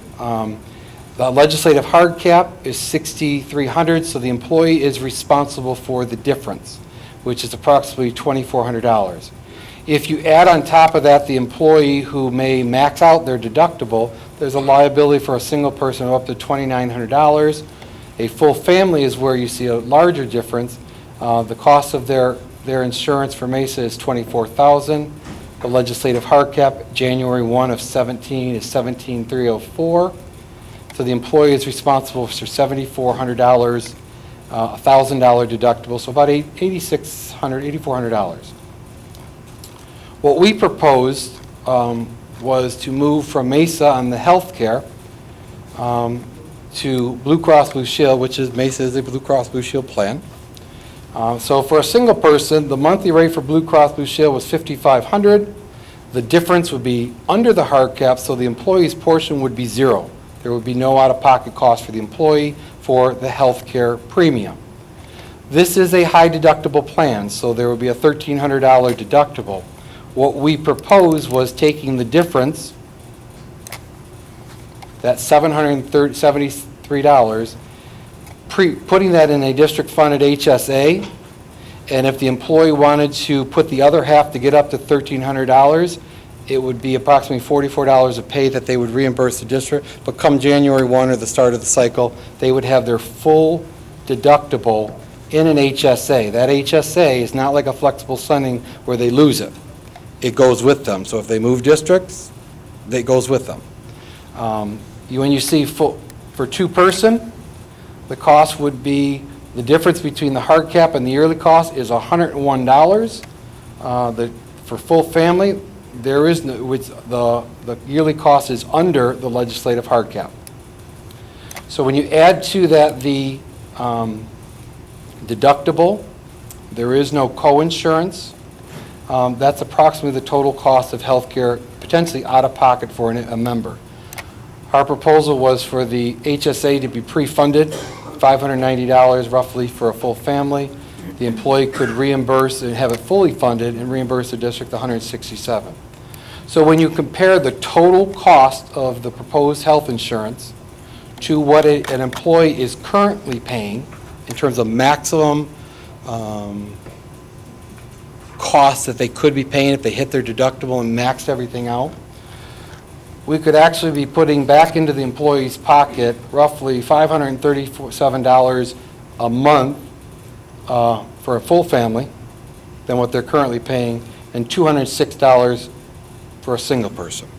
The legislative hard cap is $6,300, so the employee is responsible for the difference, which is approximately $2,400. If you add on top of that the employee who may max out their deductible, there's a liability for a single person of up to $2,900. A full family is where you see a larger difference. The cost of their insurance for Mesa is $24,000. The legislative hard cap, January 1 of 17 is $17,304. So the employee is responsible for $7,400, $1,000 deductible, so about $8,400. What we proposed was to move from Mesa on the health care to Blue Cross Blue Shield, which is Mesa is a Blue Cross Blue Shield plan. So for a single person, the monthly rate for Blue Cross Blue Shield was $5,500. The difference would be under the hard cap, so the employee's portion would be zero. There would be no out-of-pocket cost for the employee for the health care premium. This is a high deductible plan, so there would be a $1,300 deductible. What we proposed was taking the difference, that $773, putting that in a district-funded HSA, and if the employee wanted to put the other half to get up to $1,300, it would be approximately $44 a pay that they would reimburse the district. But come January 1 or the start of the cycle, they would have their full deductible in an HSA. That HSA is not like a flexible spending where they lose it. It goes with them. So if they move districts, it goes with them. When you see for two-person, the cost would be, the difference between the hard cap and the yearly cost is $101. For full family, there is no, the yearly cost is under the legislative hard cap. So when you add to that the deductible, there is no co-insurance. That's approximately the total cost of health care, potentially out of pocket for a member. Our proposal was for the HSA to be pre-funded, $590 roughly for a full family. The employee could reimburse and have it fully funded and reimburse the district $167. So when you compare the total cost of the proposed health insurance to what an employee is currently paying in terms of maximum costs that they could be paying if they hit their deductible and maxed everything out, we could actually be putting back into the employee's pocket roughly $537 a month for a full family than what they're currently paying, and $206 for a single person.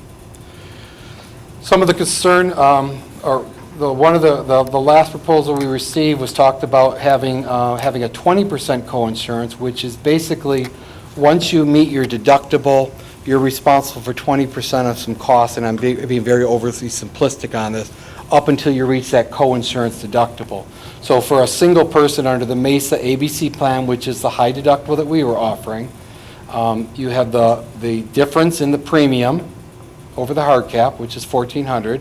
Some of the concern, one of the last proposal we received was talked about having a 20% co-insurance, which is basically once you meet your deductible, you're responsible for 20% of some costs, and I'm being very overly simplistic on this, up until you reach that co-insurance deductible. So for a single person under the Mesa ABC plan, which is the high deductible that we were offering, you have the difference in the premium over the hard cap, which is $1,400,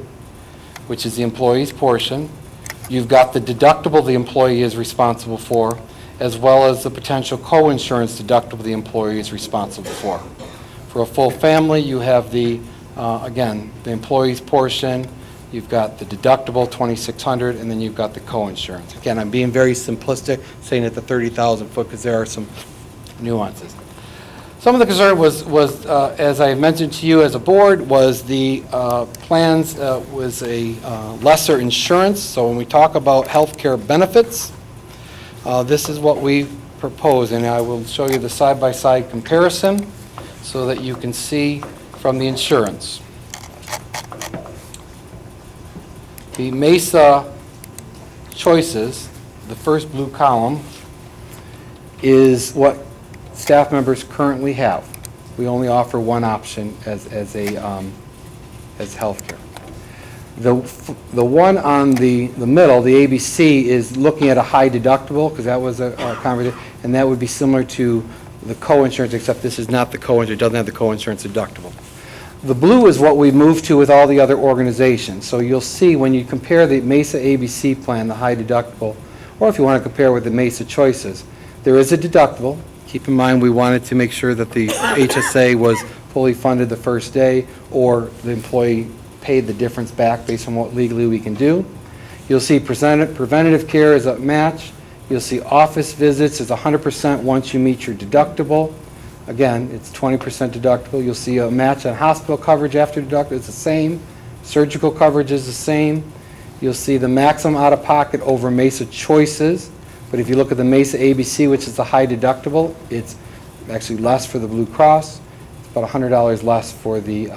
which is the employee's portion. You've got the deductible the employee is responsible for, as well as the potential co-insurance deductible the employee is responsible for. For a full family, you have again, the employee's portion, you've got the deductible, $2,600, and then you've got the co-insurance. Again, I'm being very simplistic, saying at the 30,000 foot, because there are some nuances. Some of the concern was as I mentioned to you as a board, was the plans was a lesser insurance. So when we talk about health care benefits, this is what we propose, and I will show you the side-by-side comparison so that you can see from the insurance. The Mesa choices, the first blue column, is what staff members currently have. We only offer one option as health care. The one on the middle, the ABC, is looking at a high deductible, because that was a conversation, and that would be similar to the co-insurance, except this is not the co-insurance, it doesn't have the co-insurance deductible. The blue is what we moved to with all the other organizations. So you'll see when you compare the Mesa ABC plan, the high deductible, or if you want to compare with the Mesa choices, there is a deductible. Keep in mind we wanted to make sure that the HSA was fully funded the first day, or the employee pay the difference back based on what legally we can do. You'll see preventative care is a match. You'll see office visits is 100% once you meet your deductible. Again, it's 20% deductible. You'll see a match on hospital coverage after deductible. It's the same. Surgical coverage is the same. You'll see the maximum out-of-pocket over Mesa Choices. But if you look at the Mesa ABC, which is the high deductible, it's actually less for the Blue Cross. It's about $100 less for the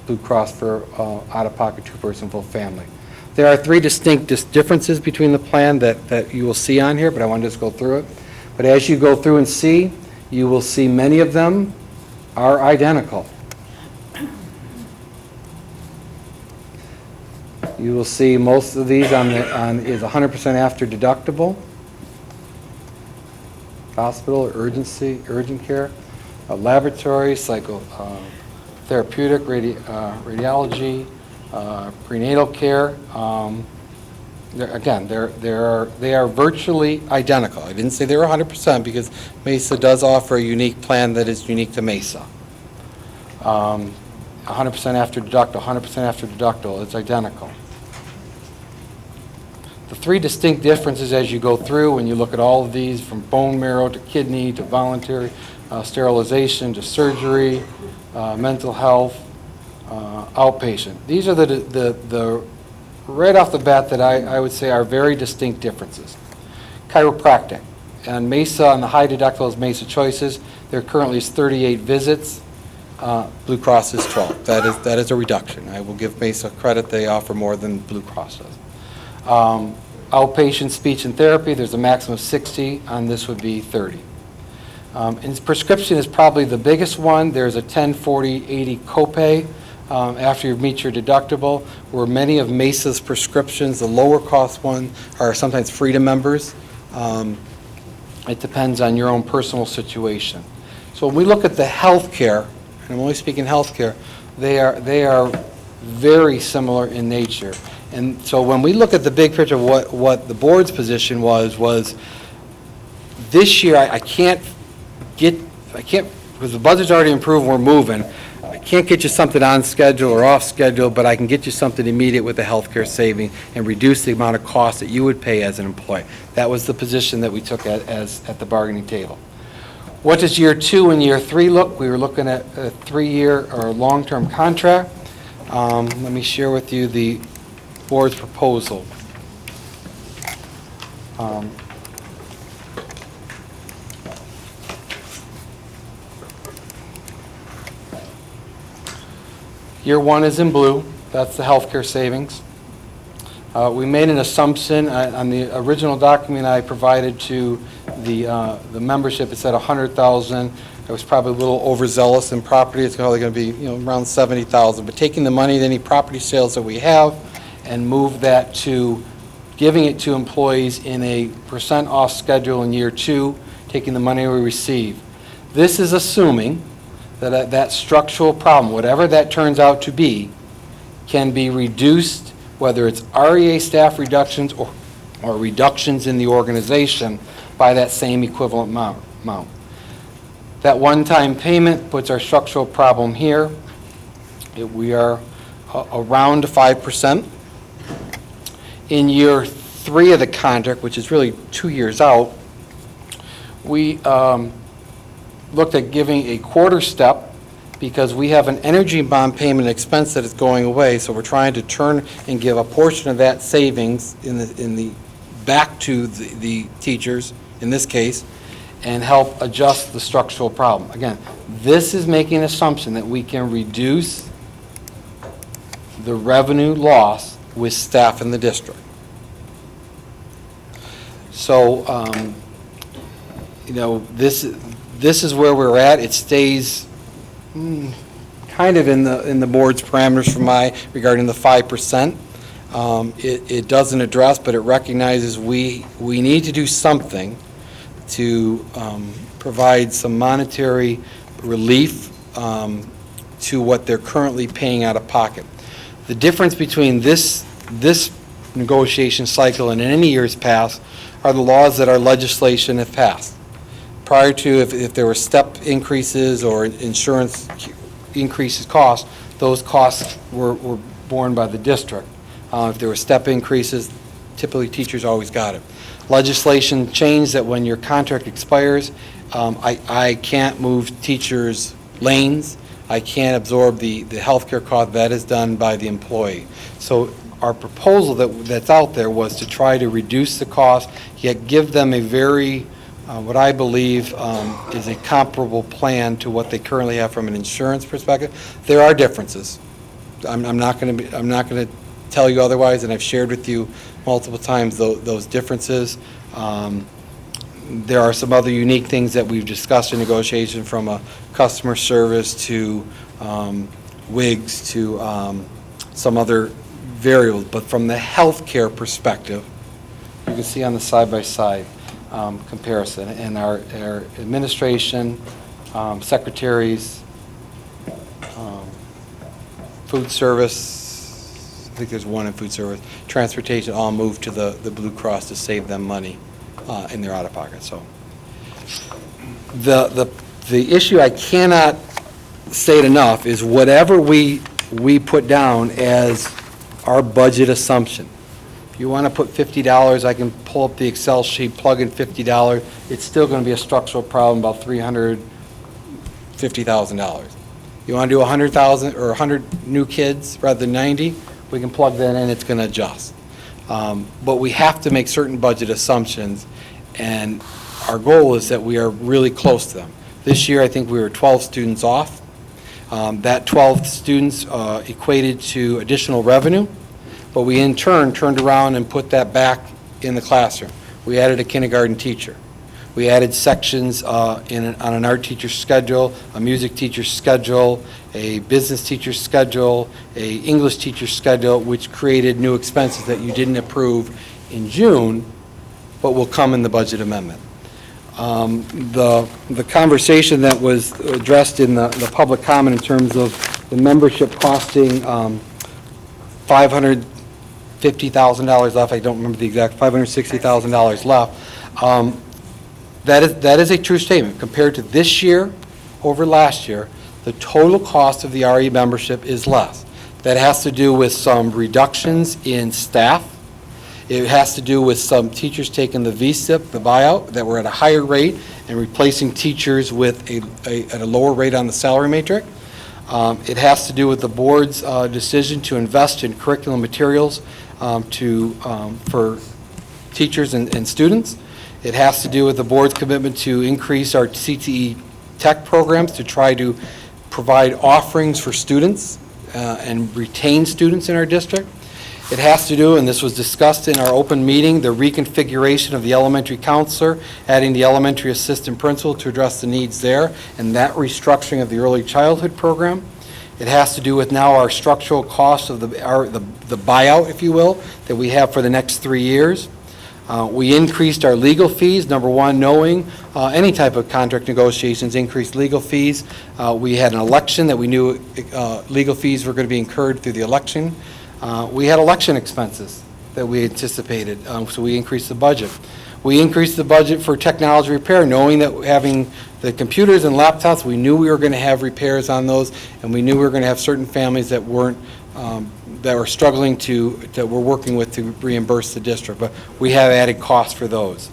Blue Cross for out-of-pocket two-person full family. There are three distinct differences between the plan that you will see on here, but I want to just go through it. But as you go through and see, you will see many of them are identical. You will see most of these is 100% after deductible. Hospital, urgent care, laboratory, therapeutic, radiology, prenatal care. Again, they are virtually identical. I didn't say they were 100% because Mesa does offer a unique plan that is unique to Mesa. 100% after deductible, 100% after deductible, it's identical. The three distinct differences as you go through when you look at all of these, from bone marrow to kidney to voluntary sterilization to surgery, mental health, outpatient. These are the right off the bat that I would say are very distinct differences. Chiropractic. And Mesa on the high deductible is Mesa Choices. There currently is 38 visits. Blue Cross is 12. That is a reduction. I will give Mesa credit. They offer more than Blue Cross does. Outpatient speech and therapy, there's a maximum of 60. On this would be 30. And prescription is probably the biggest one. There's a 10, 40, 80 copay after you meet your deductible, where many of Mesa's prescriptions, the lower cost ones, are sometimes Freedom members. It depends on your own personal situation. So when we look at the health care, and I'm only speaking health care, they are very similar in nature. And so when we look at the big picture of what the board's position was this year I can't, because the budget's already improved, we're moving. I can't get you something on schedule or off schedule, but I can get you something immediate with the healthcare saving and reduce the amount of cost that you would pay as an employee. That was the position that we took at the bargaining table. What does year 2 and year 3 look? We were looking at a 3-year or long-term contract. Let me share with you the board's proposal. Year 1 is in blue. That's the healthcare savings. We made an assumption on the original document I provided to the membership. It said $100,000. I was probably a little overzealous in property. It's probably going to be around $70,000. But taking the money, any property sales that we have, and move that to giving it to employees in a % off schedule in year 2, taking the money we receive. This is assuming that that structural problem, whatever that turns out to be, can be reduced, whether it's REA staff reductions or reductions in the organization, by that same equivalent amount. That one-time payment puts our structural problem here. We are around 5%. In year 3 of the contract, which is really 2 years out, we looked at giving a quarter step because we have an energy bond payment expense that is going away, so we're trying to turn and give a portion of that savings back to the teachers, in this case, and help adjust the structural problem. Again, this is making an assumption that we can reduce the revenue loss with staff in the district. So, this is where we're at. It stays kind of in the board's parameters regarding the 5%. It doesn't address, but it recognizes we need to do something to provide some monetary relief to what they're currently paying out of pocket. The difference between this negotiation cycle and in any years past are the laws that our legislation have passed. Prior to, if there were step increases or insurance increases costs, those costs were borne by the district. If there were step increases, typically teachers always got it. Legislation changed that when your contract expires, I can't move teachers' lanes. I can't absorb the healthcare cost. That is done by the employee. So our proposal that's out there was to try to reduce the cost, yet give them a very, what I believe is a comparable plan to what they currently have from an insurance perspective. There are differences. I'm not going to tell you otherwise, and I've shared with you multiple times those differences. There are some other unique things that we've discussed in negotiation, from a customer service to wigs to some other variables. But from the healthcare perspective, you can see on the side-by-side comparison. And our administration, secretaries, food service, I think there's one in food service, transportation, all moved to the Blue Cross to save them money in their out-of-pocket. So the issue, I cannot say it enough, is whatever we put down as our budget assumption. If you want to put $50, I can pull up the Excel sheet, plug in $50. It's still going to be a structural problem, about $350,000. You want to do 100,000 or 100 new kids rather than 90, we can plug that in, it's going to adjust. But we have to make certain budget assumptions, and our goal is that we are really close to them. This year, I think we were 12 students off. That 12 students equated to additional revenue, but we in turn turned around and put that back in the classroom. We added a kindergarten teacher. We added sections on an art teacher's schedule, a music teacher's schedule, a business teacher's schedule, a English teacher's schedule, which created new expenses that you didn't approve in June, but will come in the budget amendment. The conversation that was addressed in the public comment in terms of the membership costing $550,000 left, I don't remember the exact, $560,000 left. That is a true statement. Compared to this year over last year, the total cost of the RE membership is less. That has to do with some reductions in staff. It has to do with some teachers taking the VSIP, the buyout, that were at a higher rate, and replacing teachers with at a lower rate on the salary matrix. It has to do with the board's decision to invest in curriculum materials for teachers and students. It has to do with the board's commitment to increase our CTE tech programs to try to provide offerings for students and retain students in our district. It has to do, and this was discussed in our open meeting, the reconfiguration of the elementary counselor, adding the elementary assistant principal to address the needs there, and that restructuring of the early childhood program. It has to do with now our structural cost of the buyout, if you will, that we have for the next 3 years. We increased our legal fees, number one, knowing any type of contract negotiations increased legal fees. We had an election that we knew legal fees were going to be incurred through the election. We had election expenses that we anticipated, so we increased the budget. We increased the budget for technology repair, knowing that having the computers and laptops, we knew we were going to have repairs on those, and we knew we were going to have certain families that weren't, that were struggling that we're working with to reimburse the district, but we have added costs for those.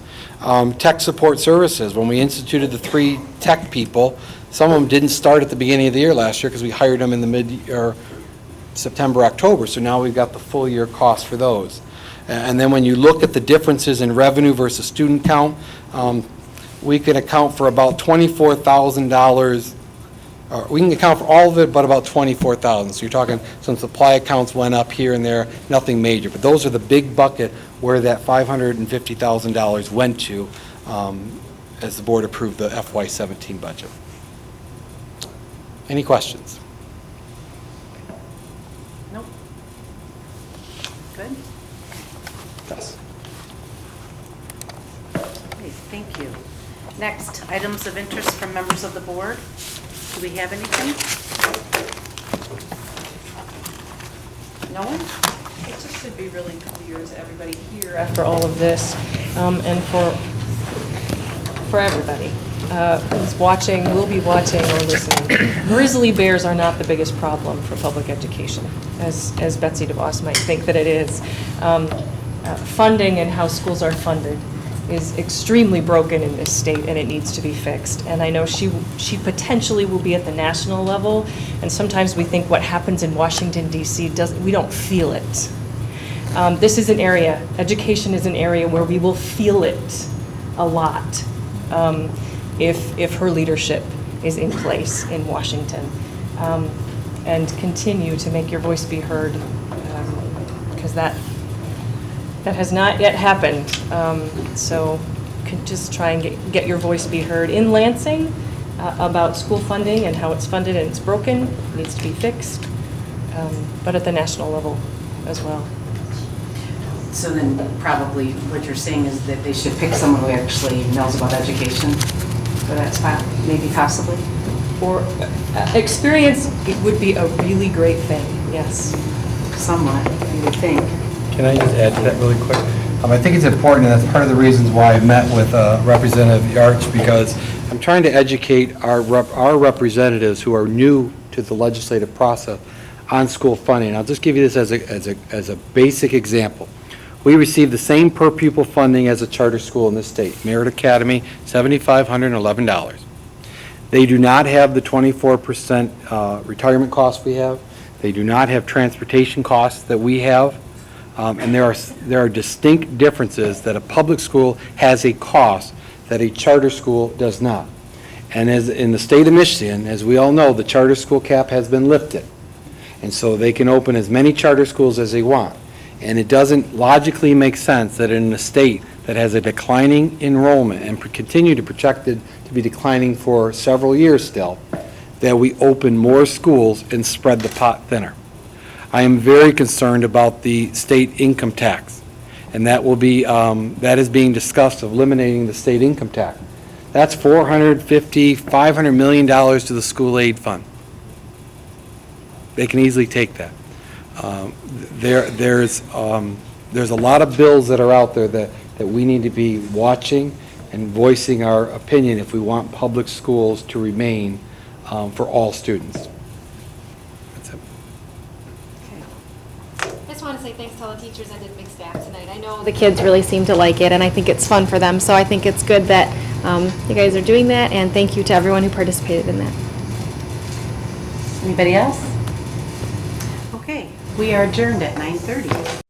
Tech support services, when we instituted the 3 tech people, some of them didn't start at the beginning of the year last year because we hired them in the September, October, so now we've got the full year cost for those. And then when you look at the differences in revenue versus student count, we can account for about $24,000. We can account for all of it, but about $24,000. So you're talking some supply accounts went up here and there, nothing major. But those are the big bucket where that $550,000 went to as the board approved the FY17 budget. Any questions? Nope. Good. Yes. Okay, thank you. Next, items of interest from members of the board. Do we have anything? No one? It just should be really clear to everybody here after all of this, and for everybody. who's watching, will be watching or listening, grizzly bears are not the biggest problem for public education, as Betsy DeVos might think that it is. Funding and how schools are funded is extremely broken in this state, and it needs to be fixed. And I know she potentially will be at the national level, and sometimes we think what happens in Washington, D.C., we don't feel it. This is an area, education is an area where we will feel it a lot if her leadership is in place in Washington. And continue to make your voice be heard, because that has not yet happened. So just try and get your voice be heard in Lansing about school funding and how it's funded and it's broken, needs to be fixed, but at the national level as well. So then probably what you're saying is that they should pick someone who actually knows about education for that spot, maybe possibly? Or experience, it would be a really great thing, yes. Somewhat, you would think. Can I just add to that really quick? I think it's important, and that's part of the reasons why I met with Representative Yarch, because I'm trying to educate our representatives who are new to the legislative process on school funding. I'll just give you this as a basic example. We receive the same per pupil funding as a charter school in this state. Merit Academy, $7,511. They do not have the 24% retirement costs we have. They do not have transportation costs that we have. And there are distinct differences that a public school has a cost that a charter school does not. And as in the state of Michigan, as we all know, the charter school cap has been lifted. And so they can open as many charter schools as they want. And it doesn't logically make sense that in a state that has a declining enrollment and continue to projected to be declining for several years still, that we open more schools and spread the pot thinner. I am very concerned about the state income tax, and that will be that is being discussed of eliminating the state income tax. That's $450–500 million to the school aid fund. They can easily take that. There's a lot of bills that are out there that we need to be watching and voicing our opinion if we want public schools to remain for all students. That's it. I just want to say thanks to all the teachers and admin staff tonight. I know The kids really seem to like it, and I think it's fun for them, so I think it's good that you guys are doing that, and thank you to everyone who participated in that. Anybody else? Okay, we are adjourned at 9:30.